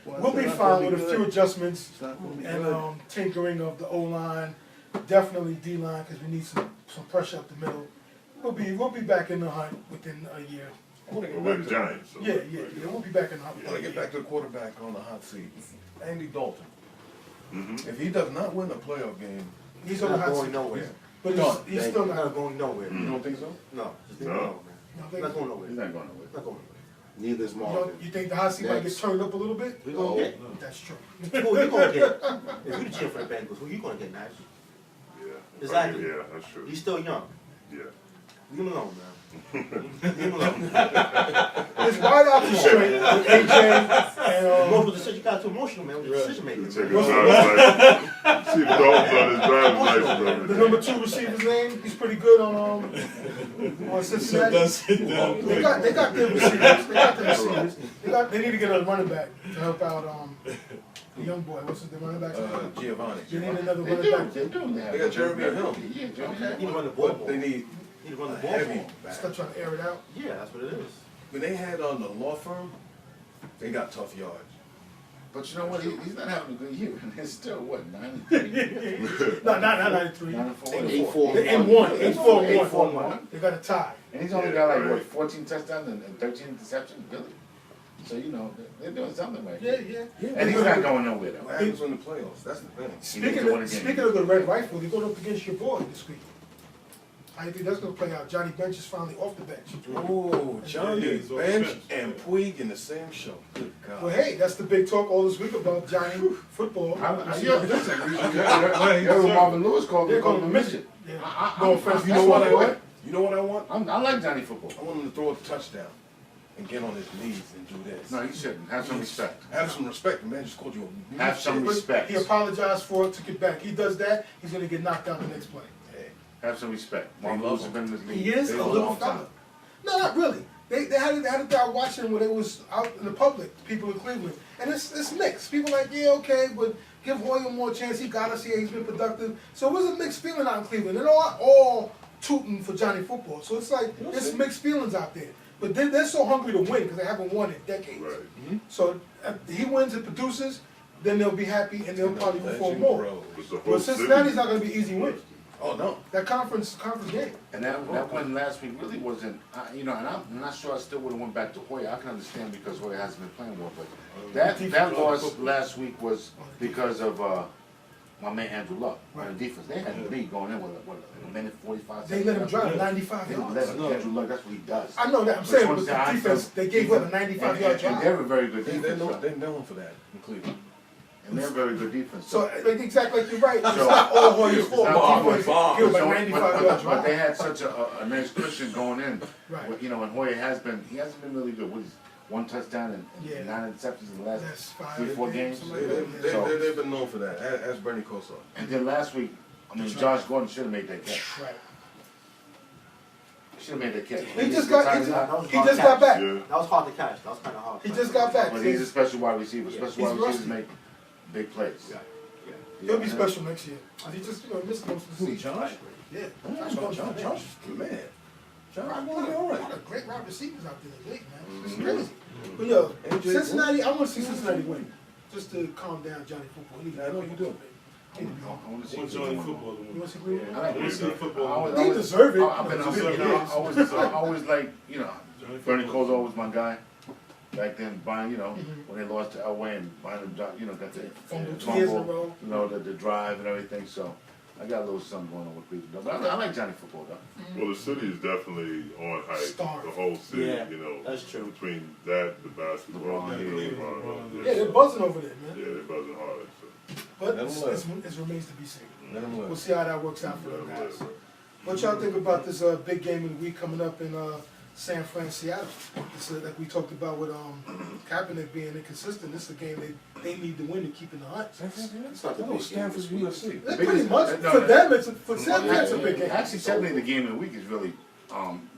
We'll be fine with a few adjustments and tinkering of the O-line, definitely D-line, because we need some pressure up the middle. We'll be back in the hunt within a year. I want to We're get the back to, Giants. So. Yeah, we'll be back in the hunt. I want to get back to the quarterback on the hot seat. Andy Dalton. Mhm. If he does not win a playoff game, He's on the Not hot going seat. nowhere. But he's still Not not. going nowhere. You don't think so? No, just leave No. it alone, man. You don't think Not so? going nowhere. He's not going nowhere. Not going nowhere. Neither is You, Marvin. you think the hot seat might get Next. turned up a little bit? Who you gonna get? That's true. Who you gonna get? If you the cheer for the Bengals, who you gonna get, Nash? Yeah. Exactly. Yeah, that's true. He's still young. Yeah. Leave him alone, man. Leave him alone. His wide out is straight with AJ and Emotional decision. You got too emotional, man, with your decision making. Check his driver's license. See the Dalton's on his driver's license over the there. number 2 receiver's name. He's pretty good on Cincinnati. They got their receivers. They got their receivers. They need to get a running back to help out the young boy. What's the running back? Giovanni. They need another They running do. back. They do. They got Jeremy Hill. Yeah, Jeremy You Hill. need to run the ball. But they need You need to run the ball. heavy Ball. back. Still trying to air it out. Yeah, that's what it is. When they had on the law firm, they got tough yards. But you know what? He's not having a good year. It's still what 93. No, not 93. 94. 8-4. They're in one. 8-4-1. 8-4-1. They got a tie. And he's only got like what 14 touchdowns and 13 interceptions, really. So you know they're doing something right. Yeah, yeah. And he's not going nowhere What though. happens in the playoffs? That's the thing. Speaking of the Red Rifle, they're going up against your boy this week. How do you think that's going to play out? Johnny Bench is finally off the bench. Oh, Johnny Yeah, he's on the Bench bench. and Puig in the same show. Good God. Well, hey, that's the big talk all this week about Johnny football. Listen, you ever Marvin Lewis called They're him going a to midget. Yeah. I- No offense. You know what I want? You know what I want? I like Johnny football. I want him to throw a touchdown and get on his knees and do this. No, he shouldn't. Have some respect. Have some respect. The man just called you a Have some midget. respect. He apologized for it, took it back. He does that, he's going to get knocked out the next play. Hey, Have some respect. They Marvin love Lewis has him. been in this league. He is for a a little long fella. time. No, not really. They had a guy watching when it was out in the public, people in Cleveland. And it's mixed. People like, yeah, okay, but give Hoyer more chance. He got us here. He's been productive. So it was a mixed feeling out in Cleveland. They're not all tooting for Johnny football. So it's like, there's mixed feelings out there. But they're so hungry to win because they haven't won in decades. Right. So if he wins and produces, then they'll be happy and they'll probably move forward legend more. grows. But the But whole Cincinnati's city- not going to be easy win. Oh, no. That conference game. And that win last week really wasn't, you know, and I'm not sure I still would have went back to Hoyer. I can understand because Hoyer hasn't been playing well, but that loss last week was because of my man Andrew Luck on the defense. They had the lead going in with a minute 45 seconds. They let him drive 95 They yards. let Andrew Luck, that's what he does. I know that. I'm saying, but the defense, they gave up a 95-yard And they're drive. a very good They're defense. known for that in Cleveland. And they're a very good defense. So, like, exactly like you're right. It's So- not all Hoyer's fault. It's not The defense all gave up a So, 95-yard but they drive. had such a nice cushion going in. Right. You know, and Hoyer hasn't been really good. What is one touchdown and Yeah. 9 interceptions in the last That's 5 3-4 games. something like that. So- They've been known for that. Ask Bernie Kosar. And then last week, I mean, Josh Gordon should have made that catch. Right. Should have made that catch. He just got back. Yeah. That was hard to catch. That was kind of hard. He just got back. But he's a special wide receiver. Special He's wide receivers rusty. make big plays. Yeah. He'll be special next year. He just, missed most of the Who, season. Josh? Yeah. Josh, man. Josh, Right, going all what right. a great wide receivers out there in the league, man. It's crazy. But yo, AJ Cincinnati, I want to see Cincinnati win. Just to calm down Johnny football. He need to I know be you do. He need to be I on. want to see One Johnny football to You win. want to see Cleveland? I like I want to see football. They deserve it. I've been, I always like, you know, Bernie Cole's always my guy. Back then, Brian, you know, when they lost to Elway and Brian, you know, got the Fumble 2 years in a row. you know, the drive and everything. So I got a little something going on with Cleveland. But I like Johnny football though. Well, the city is definitely on hype. Starved. The whole city, Yeah, you know. that's true. Between that, the basketball, LeBron, and yeah. LeBron, Yeah, they're buzzing over there, man. Yeah, they're buzzing hard. So. But Let 'em it remains to be seen. Let him We'll live. see how that works out for them guys. What y'all think about this big game of the week coming up in San Fran, Seattle? It's like we talked about with Kaepernick being inconsistent. This is a game they need to win to keep in the hunt. It's not the No, big game Stanford's this week. UFC. It's pretty much for them. For San Fran, it's a big game. Actually, technically, the game of the week is really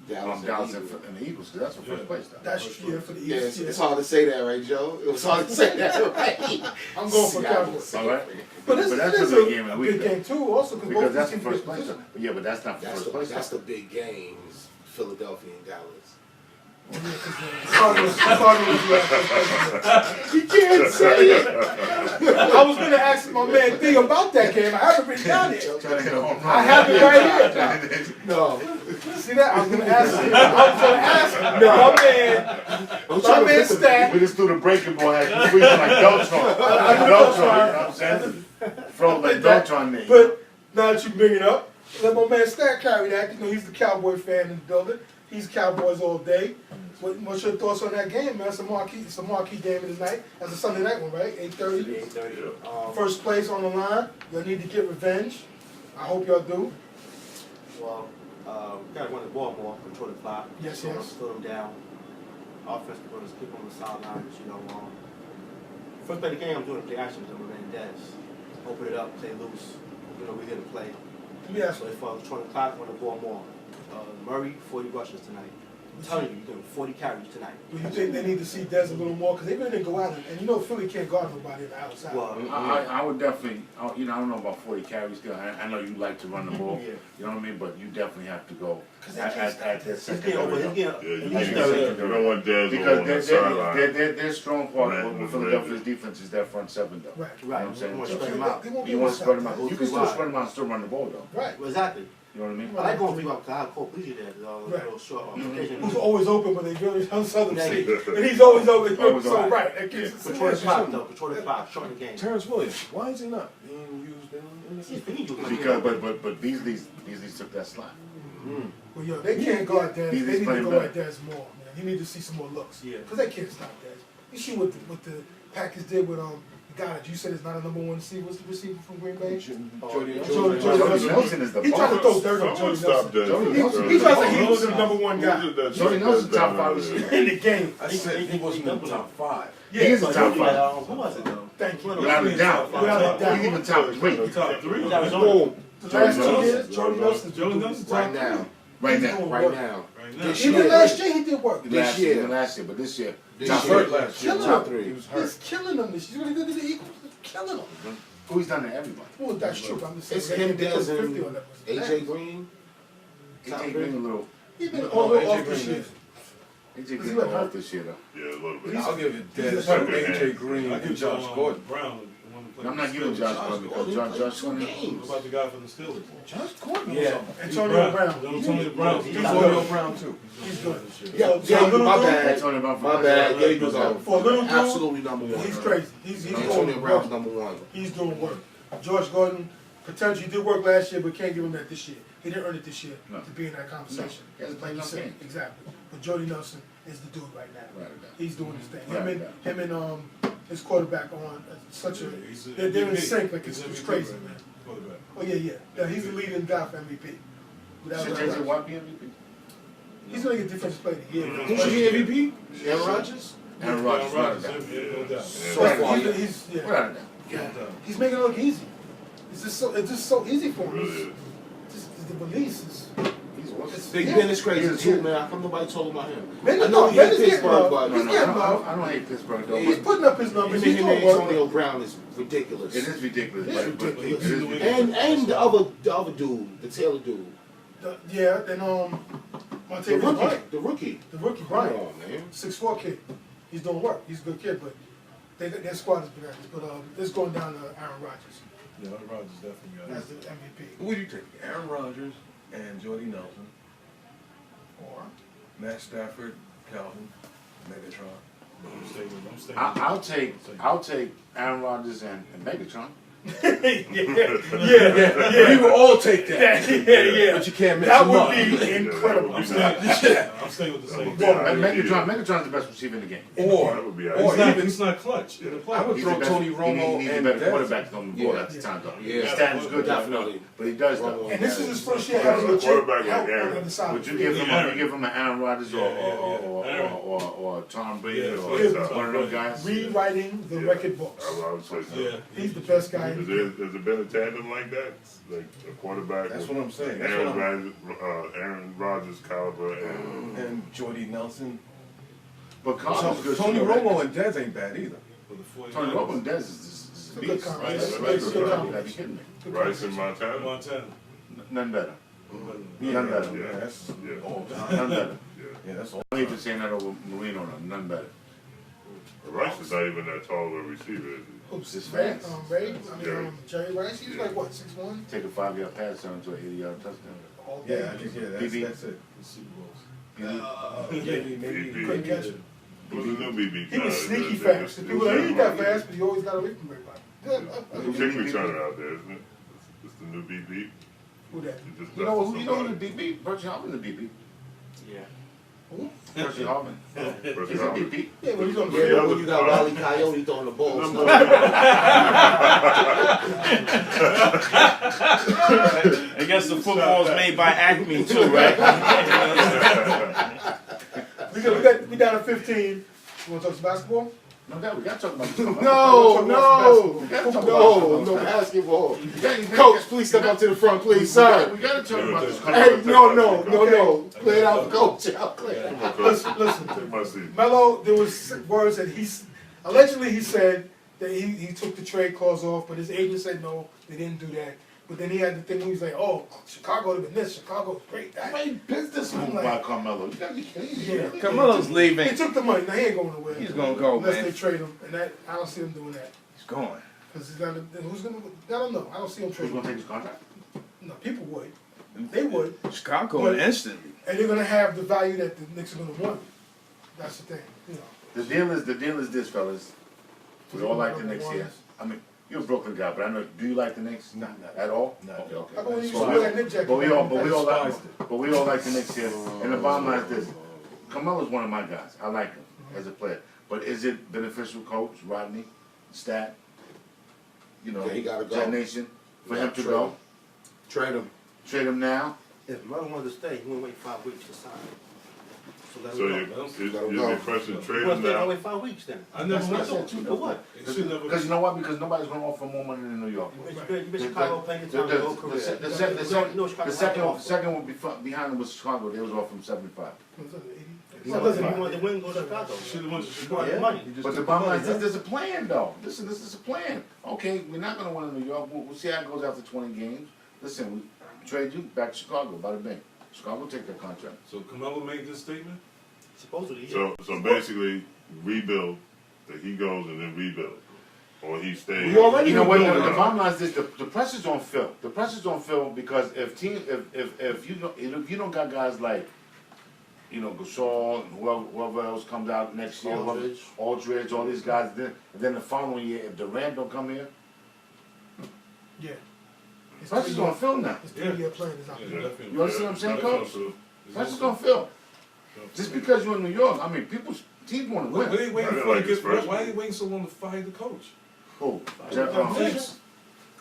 Dallas Dallas and and the Eagles, because that's the first place. Though. That's true for the Yeah, East. it's hard to say that, right, Joe? It was hard to say that, right? I'm going for Cowboys. All right. But that's it a is big game of a the week. big though. game too, also because Because both that's the teams first get place. position. Yeah, but that's not the first place. That's the big games, Philadelphia and Dallas. Oh, yeah, 'cause the Cardinals, You can't say it! I was gonna ask my man D about that game. I haven't written down yet. Trying to hit a home run. I have it right here. No. See that? I was gonna ask him. My man Stat. We just threw the breaking ball at you. Freezing like Beltron. Beltron, you know what I'm saying? Throw like Beltron there. But now that you bring it up, Let my man Stat carry that. You know, he's the Cowboy fan in the building. He's Cowboys all day. What's your thoughts on that game, man? It's a marquee game of the night. That's a Sunday night one, right? 8:30. 8:30. First place on the line. Y'all need to get revenge. I hope y'all do. Well, we gotta run the ball more, control the clock. Yes, slow, yes. slow them down. Offense, we're gonna keep on the sidelines, you know. First play of the game, I'm doing play action with my man Des. Open it up, play loose. You know, we're here to play. Yes. So if control the clock, run the ball more. Murray, 40 rushes tonight. I'm telling you, you're doing 40 carries tonight. Do you think they need to see Dez a little more? Because they really didn't go out and you know Philly can't guard nobody on the outside. Well, I would definitely, you know, I don't know about 40 carries still. I know you like to run the ball. Yeah. You know what I mean? But you definitely have to go 'Cause they at can't stop that this. he's second getting over, he's level. getting, Yeah, he's you getting don't want Dez on Because the sideline. their strong part Man, with Philadelphia's defense is that front seven, though. Right. You know what I'm saying? You want to So spread them out. They won't you be want able to spread them out. Go You can three still wide. spread them out and still run the ball, though. Right. Exactly. You know what I mean? I like going through because I have Cole Beasley there. Right. Little short Who's always open, but they really don't sell them Yeah. seat. And he's always open. Always So open. right. That gives us Control the a clock, though. Control the clock. Shorten the game. Terrence Williams, why is he not being used in the He's system? being used. Because, but Beasley took that slot. Well, yo, they can't guard Dez. He's They need to playing go better. at Dez more, man. You need to see some more looks. Yeah. Because they can't stop Dez. You see what the Packers did with the guy that you said is not a number one receiver. What's the receiver from Green Bay? Jody Jody Jody Nelson is the He tried to boss. throw dirt on Jody Someone stop Nelson. Dez. He tried to say he was the number one guy Jody Nelson top 5 receiver. in the game. I said he wasn't in the top 5. He is a top 5. Who was it, though? Thank you. Without a doubt. Without a doubt. He's even top 3. Top 3. Was Arizona? The last 2 Jody years, Jody Nelson. Jody Nelson Right now. Right He's now. doing Right work. now. Right now. This Even year. last year he did work. Last year. year, but this year. This top year. 3. last year. Killing Top him. 3. He was hurt. He's killing them. He's really good to the Eagles. He's killing them. Who he's done to everybody. Well, that's true. I'm just saying. It's they him, didn't put Dez, 50 on and that. AJ Green. AJ Green a little. He's been No, all AJ off Green this year. is- AJ he Green went off hurt. this year, though. Yeah, a little bit. I'll give you He's Dez, a second AJ Green, I and give Josh Gordon. Brown. I'm not giving Josh Gordon because Josh Gordon. What about the guy from the Steelers? Josh Gordon. Yeah. Antonio Brown. Antonio Brown. Antonio Brown, too. He's good. Yeah, So, yeah, little my dude, bad. Antonio Brown from My bad. Yeah, he was For a little dude, absolutely number 1. he's crazy. He's Antonio doing Brown's work. number 1. He's doing work. George Gordon, potentially did work last year, but can't give him that this year. He didn't earn it this year No. to be in that conversation. No. He hasn't played Like you enough said, games. exactly. But Jody Nelson is the dude right now. Right. He's doing his thing. Right. Him and his quarterback on such a He's they're in MVP. sync like He's it's MVP crazy, right man. now. Quarterback. Oh yeah. He's the leading guy for MVP. Without Should a JJ doubt. Watt be MVP? He's gonna get defensive player of the year. Who's your MVP? Aaron Rodgers? Aaron Aaron Rodgers, without a Rodgers, doubt. no doubt. So far, yeah. He's yeah. Without a doubt. Yeah. He's making it look easy. It's just so easy for him. Really is. Just the release is. It's, Big yeah. Ben is crazy Yeah. too, man. How come nobody told about him? Ben I is know not- he Ben hit is getting Pittsburgh, love. but No, He's no, getting I love. don't hate Pittsburgh, though. He's But putting up his numbers. him He's and doing work. Antonio Brown is ridiculous. it is ridiculous. It's but it ridiculous. is ridiculous. And the other dude, the Taylor dude, Yeah, and the Montavious rookie, Bryant, the rookie. the rookie Come Bryant, on, man. 6'4" kid. He's doing work. He's a good kid, but their squad is bananas. But it's going down to Aaron Rodgers. Yeah, Rodgers definitely got That's it. the MVP. Who would you take? Aaron Rodgers and Jordy Nelson, Or Matt Stafford, Calvin, Megatron. I'm staying. I'll take Aaron Rodgers and Megatron. yeah. We will all take that. Yeah. But you can't mix That them would up. be incredible. I'm staying with the same. Megatron's the best receiver in the game. Or, That would be or awesome. even, He's not clutch in the I play. would He's throw the best- Tony Romo he's and the better Dez. quarterback on the ball Yeah. at the time, though. Yeah. His stat is good, Definitely. but he does though. And this is his first year Yeah, having a legit quarterback help like Aaron. on the other side. Would you give him a Aaron Rodgers Aaron. or Tom Brady Yeah. or one of those guys? Rewriting the record books. I would say so. Yeah. He's the best guy. Has there been a tandem like that? Like a quarterback That's with what I'm saying. That's Aaron what I'm, Rodgers, Aaron Rodgers caliber and and Jordy Nelson. But Carl's good. Tony too, right? Romo and Dez ain't bad either. For the 49ers. Tony Romo and Dez is a Good beast. combination. Right. It's a good You combination. gotta be kidding me. Rice and Montana. Montana. None better. Yeah, None better. yeah, that's Yeah. all. None better. Yeah, that's all. I'm even saying that over Marino. None better. Rice is not even that tall of a receiver, is he? Oops, Just Ray, fast. Jerry Rice, he was like what, 6'1"? Take a 5-yard pass turn into an 80-yard touchdown. All day. Yeah, I think, yeah, BB. that's it. The Super Bowls. Maybe, maybe. BB. Couldn't catch him. Who's the new BB? He was sneaky fast. The people like, he ain't that fast, but he always got away from everybody. There's a kick returner out there, isn't it? It's the new BB. Who that? Just You know left who? You know somebody. the DB? Percy Harvin, the DB. Yeah. Percy Harvin. Percy He's a Harvin. DB. Yeah, but he's on the Yeah, field. when you got Wally Coyote throwing the ball. I guess the football is made by Acme too, right? We down to 15. You want to talk some basketball? No doubt, we got to talk about this. No basketball. Coach, please step up to the front, please, sir. We got to talk about this. Hey, no. Play it out, coach. I'll play it out. Listen. Take my seat. Melo, there was words that allegedly he said that he took the trade clause off, but his agent said no, they didn't do that. But then he had the thing where he's like, oh, Chicago would have been this, Chicago's great. That. Great business move by Carmelo. You got to be kidding me. Yeah. Carmelo's leaving. He took the money. Now he ain't going nowhere. He's gonna go, unless man. they trade him, and that I don't see him doing that. He's going. Because who's gonna? I don't know. I don't see him Who's trading. going to take his contract? No, people would. They would, Chicago But- instantly. and they're gonna have the value that the Knicks are gonna want. That's the thing. You know. The deal is this, fellas. We all like the Knicks here. I mean, you're a Brooklyn guy, but I know. Do you like the Knicks? No. At all? No. Okay, okay. How come when you So wear that Knick jacket? But we all that's- like the Knicks here. And the bottom line is this: Carmelo's one of my guys. I like him as a player. But is it beneficial, Coach Rodney, Stat? You know, Yeah, he gotta go. Jet Nation, for him to Trade go, him. Trade him. trade him now. If Melo wanted to stay, he wouldn't wait 5 weeks to sign. So let So him go. your question, He trade wants him to stay now. wait 5 weeks then. I never went That's to. it. For what? It should never. Because you know what? Because nobody's going to offer more money than New York. You've been Chicago playing your time your whole career. The second one behind him was Chicago. They was offering 75. So listen, he wanted to win, go to Chicago. Should have went to He wanted Chicago. money. But the bottom line is this: there's a plan, though. Listen, this is a plan. Okay, we're not going to win in New York. We'll see how it goes after 20 games. Listen, we trade you back to Chicago. Bada bing. Chicago will take their contract. So Carmelo made this statement. Supposedly, yeah. So basically, rebuild, that he goes and then rebuild. Or he stays. We already You know what? rebuilding. The bottom line is this: the pressure's on Phil. The pressure's on Phil because if you don't got guys like, you know, Gasol and whoever else comes out next year, Aldridge, all these guys, then the following year, if Durant don't come here, Yeah. the pressure's on Phil now. His 3-year plan is out Yeah, there. definitely. You understand what I'm saying, Coach? It's Pressure's also- on Phil. Just because you're in New York, I mean, teams want to Why win. they waiting I for like to his get? first Why one. they waiting so long to fire the coach? Who? Knicks.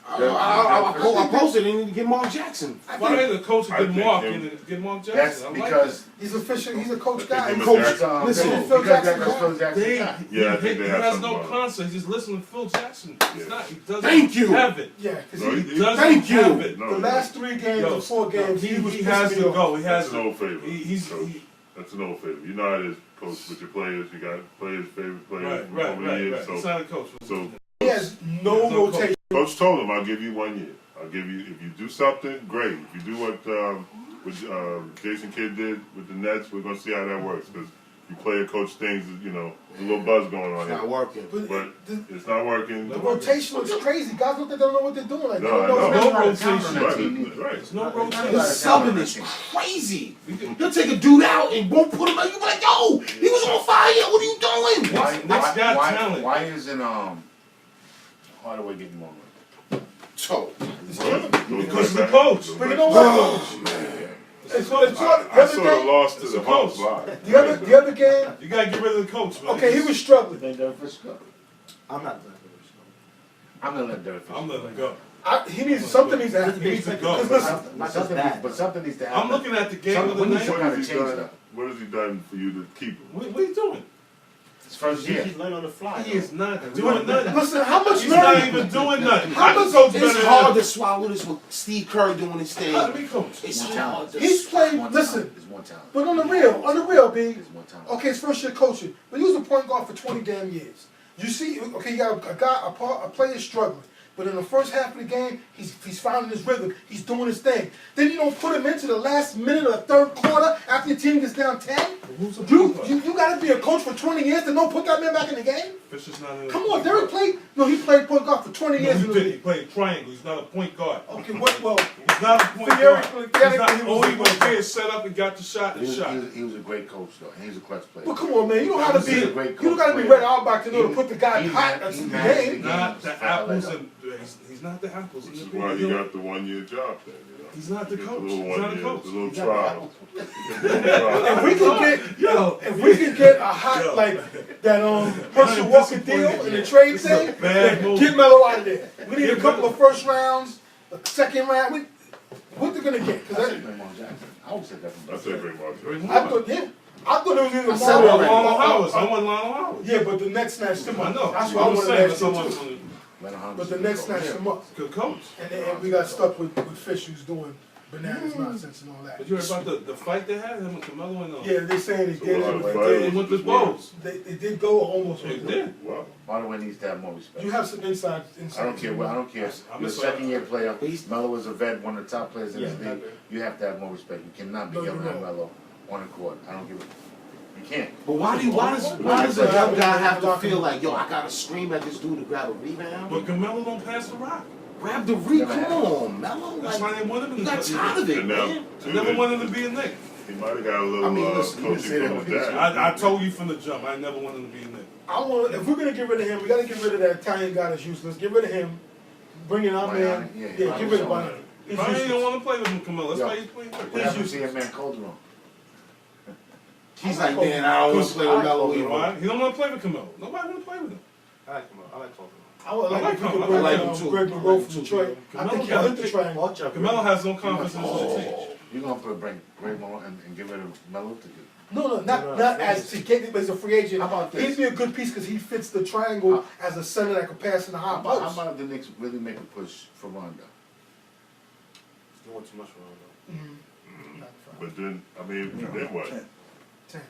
I posted and need to get Mark Jackson. Fire the coach I and think get Mark him- and get Mark That's Jackson. I like because He's official. He's a coach guy. him and Coach. Jackson- Listen, Phil because Jackson. that's Phil that. Jackson. They, guy. Yeah, I think he they have has something no about it. concept. He's listening to Phil Jackson. He's Yeah. not. He doesn't Thank you. have it. Yeah, because No, He he- doesn't Thank you. have it. No, the last 3 games Yo, or 4 games, he was has pissing to me off. go. He has That's an to. old favorite. He's Coach. That's an old favorite. You know how it is, Coach, with your players. You got players, favorite players over the years. He's So, not a coach. so He has no There's no rotation. Coach told him, "I'll give you 1 year. I'll give you if you do something, great. If you do what Jason Kidd did with the Nets, we're gonna see how that works. Because you play a coach things, you know, a little buzz going on It's not here. working. But the it's not working. the rotation looks crazy. Guys look like they don't know what they're doing. Like, they No, don't know I what's know. No happening. rotation. Right, right. There's no rotation. This subbing is crazy. He'll take a dude out and won't put him out. You'll be like, yo, he was on fire. What are you doing? Knicks got talent. Why isn't Hardaway getting more money? So, Because of the coach. But you know what? It's I the sort of other lost to It's the a Hawks coach. live. the other game. You gotta get rid of the coach, man. Okay, he was struggling. Let Derek Fisher go. I'm not done with I'm gonna let Derek Fisher I'm letting him go. He needs something. He needs to go. Because listen, Not just that. But something needs to happen. I'm looking at the game of the When you night. show- What has he Change done? that. What has he done for you to keep him? What are you doing? It's first year. He's learning on the fly. He is not doing nothing. listen. How much He's not learning? even doing nothing. How I can much- coach better it's than hard him. to swallow this with Steve Kerr doing his thing. How do we coach? It's More hard talent. to He's played. More talent. Listen, There's more talent. but on the real, B. There's more talent. Okay, it's first year coaching, but he was a point guard for 20 damn years. You see, okay, you got a player struggling, but in the first half of the game, he's finding his rhythm. He's doing his thing. Then you don't put him into the last minute of the third quarter after your team gets down 10. Who's the You point guard? you got to be a coach for 20 years to don't put that man back in the game. Fisher's not in the Come on, point Derrick guard. played. No, he played point guard for 20 No, years. he in the did. He league. played triangle. He's not a point guard. Okay, well, He's not a point guard. Theoretically, He's not. he was All a he was point guard. there is set up and got the shot and shot. He was a great coach, though, and he's a clutch player. but come on, man, you know how to be. He's a You great don't got to be coach Red player. Auerbach to know to put the guy He hot. man- That's he the managed game. the Not the games. apples and he's not the apples. Which is why he got the 1 year job then, you know. He's not the It's a coach. little He's one not a year, coach. it's a little trial. If we can get, Yo, if we can get a hot Yo. like that Herschel I'm Walker disappointed, deal in the man. trade This is a thing, bad then move. get Melo out of there. We need a Get couple Melo. of first rounds, a second round. What they're gonna get? I Cause said Raymond Jackson. I always said that from I say Ray Martin. I thought, yeah, I thought it was either I said Melo it or already. Lionel Howard. I want Lionel Howard. Yeah, but the Nets snatched him I up. know. That's What why I I'm wanted saying. last That's year what too. I'm saying. But the Nets snatched him up, Good coach. and we got stuck with Fish who's doing bananas nonsense and all that. But you heard about the fight they had, him and Carmelo and Yeah, they saying he So did what, it, the but fight they They was went to just Bulls. They did go almost. They with it. did. Wow. Hardaway needs to have more respect. You have some inside. I don't care. I don't care. I'm You're a just saying. second-year player. Melo is a vet, one of the top players in Yeah, this league. You have to have more respect. You cannot be No, you yelling at don't. Melo on the court. I don't give a. You can't. But why does a young guy have to feel like, yo, I gotta scream at this dude to grab a rebound? But Carmelo don't pass the rock. Grab the come on, Melo. That's why Like, they want him in you the got tired of it, And now, man. I never wanted him to be a Knick. he might have got a little I mean, listen, you coaching can say that from when his he's- dad. I told you from the jump, I never wanted him to be a Knick. I want. If we're gonna get rid of him, we gotta get rid of that Italian guy that's useless. Get rid of him. Bring in our man. Yeah, Yeah, get rid of Bonnie. He's Brian don't useless. want to play with him, Carmelo. That's Yo. why he's playing What hurt. happened to your man Calderon? He's like, man, I don't want to play with Melo Why? either. He don't want to play with Carmelo. Nobody want to play with him. I like him. I like talking. I would I like like if we him. could I bring like in him too. Greg I Monroe like from him Detroit. too. I think he'll Carmelo hit the triangle. Carmelo has no confidence in his team. You're gonna put bring Ray Melo and get rid of Melo to do. No, not as to get him as a free agent. How about this? He'd be a good piece because he fits the triangle as a center that could pass in the high How post. about the Knicks really make a push for Rondo? You want too much for him, But then, I mean, then what? 10.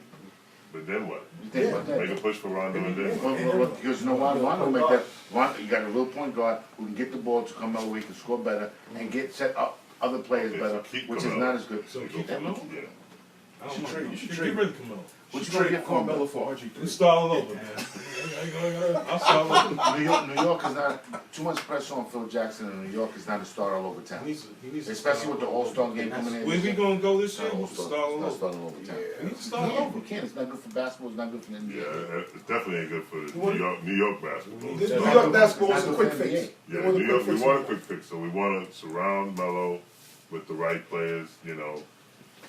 But then what? You think about that? Make a push for Rondo and then what? Well, because you know why? Rondo make that. Rondo, you got a real point guard who can get the ball to Carmelo, where he can score better and get set up other players Okay, better, so keep which is Carmelo. not as good. So Go keep for- Carmelo? Yeah. I don't know. You should Get trade. rid of Carmelo. What you gonna get for Carmelo for We start all over, man. I'll start all over. New York is not too much pressure on Phil Jackson, and New York is not a star all over He town. needs to Especially with the All-Star game coming in. Where we gonna go this year? Not We All-Star. can start all It's not over. starting all over town. We can start all over. You can't. It's not good for basketball. It's not good for the NBA. Yeah, it definitely ain't good for want- New York basketball. This It's New not York good- basketball it's is a not quick good for the fix. NBA. Yeah, They want a New quick York, we fix. want a quick fix, so we want to surround Melo with the right players, you know.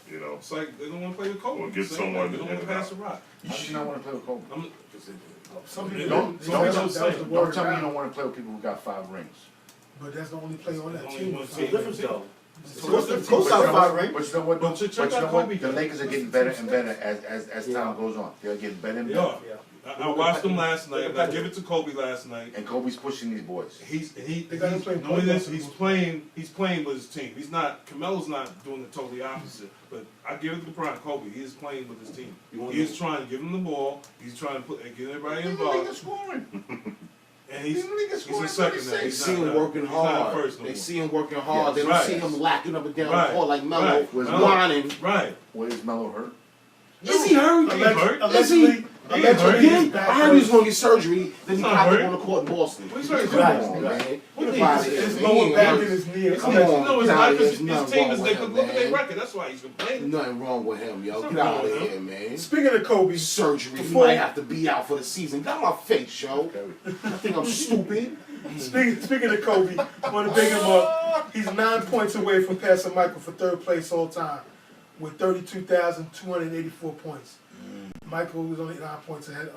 It's like they don't want to play with Kobe. Or get Same someone thing. They don't in want to and pass the rock. How do you not want to play with Kobe? Some They people don't- they don't say just that was say. the Don't word tell me you around. don't want to play with people who got 5 rings. But that's the only player on that Only team. one with team. five. Difference though. Coach out 5 rings. But you know what? But check But you out know what? Kobe. The Lakers are getting better and better as time goes on. They're getting better and They better. are. I watched them last night, and I give it to Kobe last night. And Kobe's pushing these boys. They got him playing Not only point this, guard. he's playing with his team. He's not, Carmelo's not doing the totally opposite. But I give it to Brian Kobe. He is playing with his team. He is trying to give him the ball. He's trying to get everybody involved. Scoring. And he's a scoring second now. 36. They He's see not- him working he's not hard. first no They more. see him working hard. They don't right. see him lacking up and down Right. the court like Melo, Right. whining. Right. Where is Melo hurt? Is he hurt? He ain't hurt. Allegedly, hurt. Again, I heard he was going to get surgery. Then he He's not popped up hurt. on the court in Boston. What he's hurt? Come on, man. What Get he- up out of here, His man. lower He ain't back hurt. and his knee. Come No, on, it's get not out of here. because There's his nothing team wrong is with they him, could look at their man. record. That's why he's complaining. Nothing wrong with him, yo. There's Get out nothing of wrong with here, man. Speaking of Kobe, Surgery. He Before- might have to be out for the season. Get out my face, yo. I think I'm stupid. speaking of Kobe, I want to big him up. He's 9 points away from passing Michael for 3rd place all time with 32,284 points. Michael was only 9 points ahead,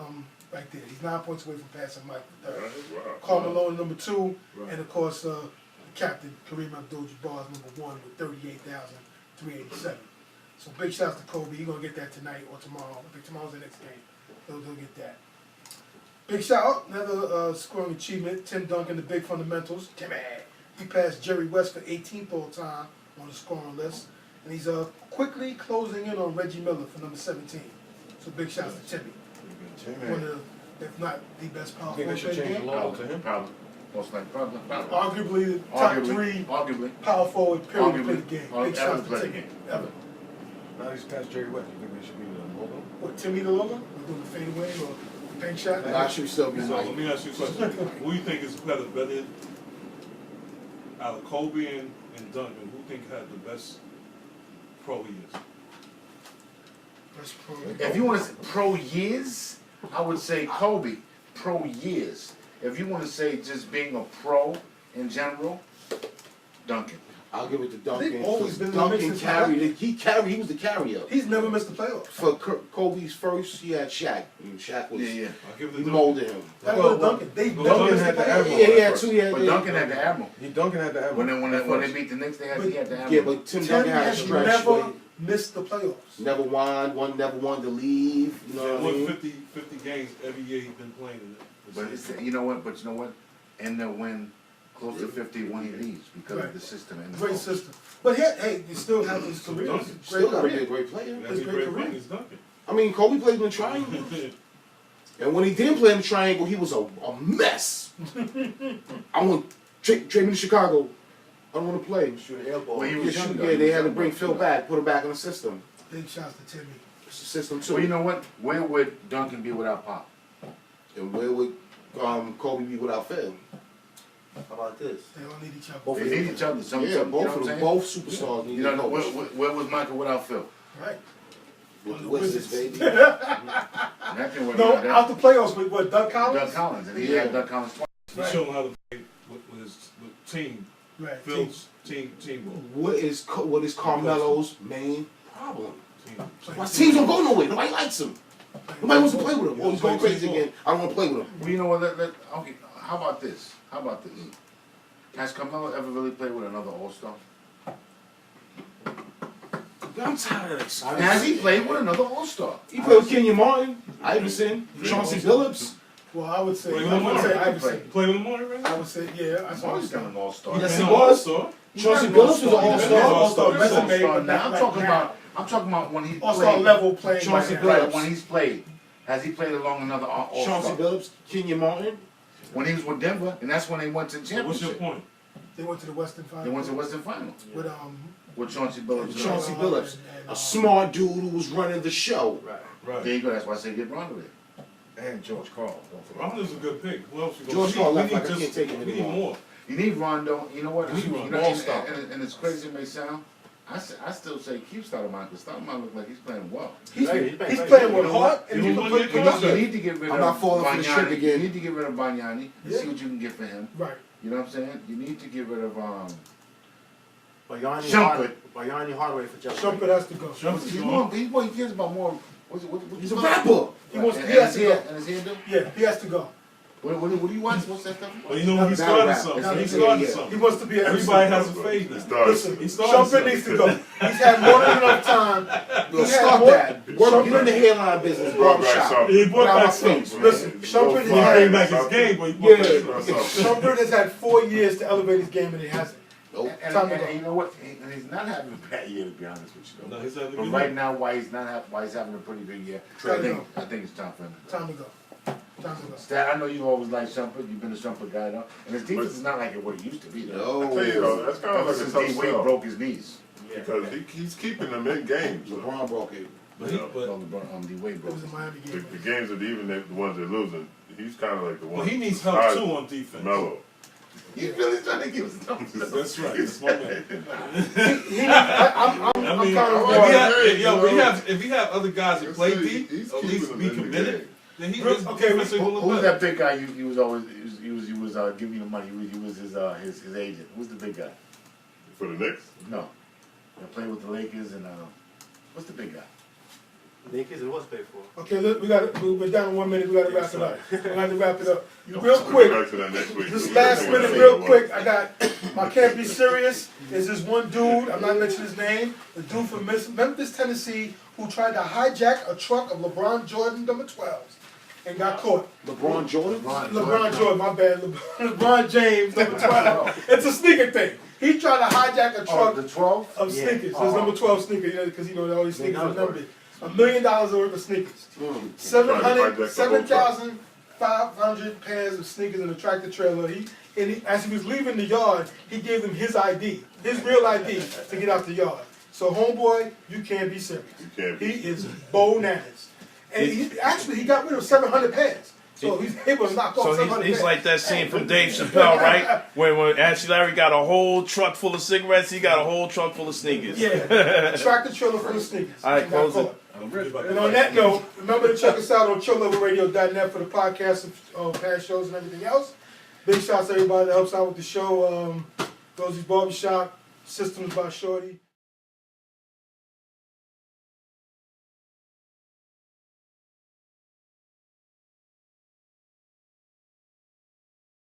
right there. He's 9 points away from passing Michael for 3rd. Wow. Carmelo number 2, Right. and of course, Captain Kareem Abdul-Jabbar is number 1 with 38,387. So big shouts to Kobe. He's gonna get that tonight or tomorrow. I think tomorrow's the next game. He'll get that. Big shout out, another scoring achievement. Tim Duncan, the big fundamentals. Timmy. He passed Jerry West for 18th all time on the scoring list, and he's quickly closing in on Reggie Miller for number 17. So big shouts to Timmy. One of the, if not the best power forward player in the game. Probably. Most likely. Probably. Arguably the top 3 Arguably. power forward period to play the Arguably. game. Ever Big shouts to play the Timmy. game. Ever. Now he's past Jerry West. You think they should be the logo? What, Timmy the logo? We're doing the fadeaway or the bank shot? I should still be So let like, me ask you a question. Who do you think is better out of Kobe and Duncan? Who think had the best pro years? That's probably. If you want to say pro years, I would say Kobe. Pro years. If you want to say just being a pro in general, Duncan. I'll give it to Duncan. They've always been in the Duncan mix since carried it. He was the carrier. He's never missed the playoffs. For Kobe's first, he had Shaq. And Shaq was, Yeah. I'll give it he to molded him. That was Duncan. They Duncan never missed the had the playoffs. Admiral. Yeah, he had two. He had But Duncan had the Admiral. Duncan had the Admiral. When they beat the Knicks, he had the Admiral. Yeah, but Tim Tim Duncan had a has stretch. never where missed the playoffs. he never wanted to leave. You know Yeah, what I won mean? 50 games every year he's been playing in it. But it's, you know what? And they'll win close to 50 when he leaves because of the system and the Great coach. system. But hey, he still has his career. Duncan Still got to be a career. great player. That's His a great great career. ring, it's Duncan. I mean, Kobe played in the triangle. And when he didn't play in the triangle, he was a mess. I want trade me to Chicago. I don't want to play. Shoot an air ball. Well, he was young, though. Yeah, He they was had to young, bring but- Phil back, put him back in the system. Big shouts to Timmy. It's the system too. Well, you know what? Where would Duncan be without Pop? And where would Kobe be without Phil? How about this? They all need each other. Both They of them. need each other. Some, Yeah, you know both what of I'm them, saying? both superstars need You know, a coach. where was Michael without Phil? Right. With the Wizards, baby. That can work No, out. out the playoffs with what, Doug Collins? Doug Collins, and he Yeah. had Doug Collins twice. He showed him how to play with his team. Right. Phil's team ball. What is Carmelo's main problem? Team. Why teams don't go nowhere? Nobody likes him. Nobody wants to play with him. Oh, he's going crazy again. I don't want to play with him. Well, you know what? Okay, how about this? Has Carmelo ever really played with another All-Star? I'm tired of this. Has he played with another All-Star? He played with Kenyon Martin, Iverson, Chauncey Billups. Well, I would say, Play with I would Lamar. say Iverson. Play with Lamar, right? I would say, yeah, I saw He's got an All-Star. Yes, And he was. All-Star. Chauncey Billups was an All-Star. all-star. All-Star He's resume, All-Star but now. not like I'm talking about when he All-Star played. level playing Chauncey right now. Right, when he's played. Has he played along another All-Star? Chauncey Billups, Kenyon Martin. When he was with Denver, and that's when they went to the So what's your championship. point? They went to the Western Final. They went to the Western Final with with Chauncey Billups. Chauncey and, Billups, and, a smart dude who was running the show. Right. Right. There you go. That's why I said get Rondo there. And George Karl. Don't forget. Rondo's a good pick. Who else you gonna George we Karl need- left we like need I can't take him We need anymore. more. You need Rondo. You know what? You need You Rondo. know, Ball and, stopper. and as crazy as it may sound, I still say keep Stoudemire because Stoudemire looks like he's playing well. he's Right, he's right, playing right. with heart and You he know can what? put You You production. need to get rid I'm of not falling for the trick Bagnani. again. You need to get rid of Bagnani and Yeah. see what you can get for him. Right. You know what I'm saying? You need to get rid of Bayani Shumpert. Hardaway for Jeff. Shumpert has to go. Shumpert's he's gone. more he cares about more. What He's a rapper. He wants. and, He has his to hair, go. and his hair do? Yeah, he has to go. What do you want? What's that stuff? But you know what? He Battle started rap. something. Yeah, He yeah, started yeah. He something. wants to be. Everybody has a fade now. Listen, He started Shumpert something. needs to go. He's had more than enough time. Yo, He had stop more- that. Work, get in the hairline business, barbershop. He brought Without my back something. face, Listen, man. Shumpert He has came had, back his game, but he brought Yeah. back something. Shumpert has had 4 years to elevate his game and he hasn't. Nope. Time to go. And you know what? And he's not having a bad year, to be honest with you. No, he's having a But good right year. now, why he's having a pretty good year? Trade him. I think it's time for him. Time to go. Time to go. Stat, I know you always liked Shumpert. You've been a Shumpert guy, though. And his defense is not like it what it used to be, though. I tell you though, that's kind of like a Since tough D-Wade sell broke his knees. because he's keeping them in games. LeBron broke it. But he, Yeah. but, D-Wade It broke was his a Miami The, game. the games that even the ones they're losing, he's kind of like the one. but he needs help besides too on defense. Melo. He's really trying to give us something. That's right. That's my man. I'm I mean, kind of if he have other guys that play deep, He's at least keeping be them in the committed, game. then he Real- his okay, defense ain't gonna look Who's better. that big guy? He was always giving you the money. He was his agent. Who's the big guy? For the Knicks, No, that played with the Lakers and what's the big guy? Lakers and what's paid for? Okay, look, we're down to 1 minute. We got to wrap it up. We got to wrap it up. Real we'll quick. get back to that next week. This last minute, real quick, I got my Can't Be Serious. Is this one dude, I'm not mentioning his name, the dude from Memphis, Tennessee, who tried to hijack a truck of LeBron Jordan number 12s and got caught. LeBron Jordan? LeBron Jordan, my bad. LeBron James, number 12. It's a sneaker thing. He tried to hijack a truck The 12? of Yeah. sneakers. There's number 12 sneakers, because all these sneakers are numbered. $1 million worth of sneakers. 7,500 pairs of sneakers in a tractor trailer. As he was leaving the yard, he gave them his ID, his real ID, to get out the yard. So, homeboy, you can't be serious. You can't He be is bananas. And he got rid of 700 pairs. So he's able to knock off So 700 he's pairs. like that scene from Dave Chappelle, right? When Ashley Larry got a whole truck full of cigarettes, he got a whole truck full of sneakers. Yeah, tractor trailer full of sneakers. All right, And got close it. caught. And on that note, remember to check us out on chilllevelradio.net for the podcast of past shows and everything else. Big shouts to everybody that helps out with the show. Rosie's Barbershop, Systems by Shorty.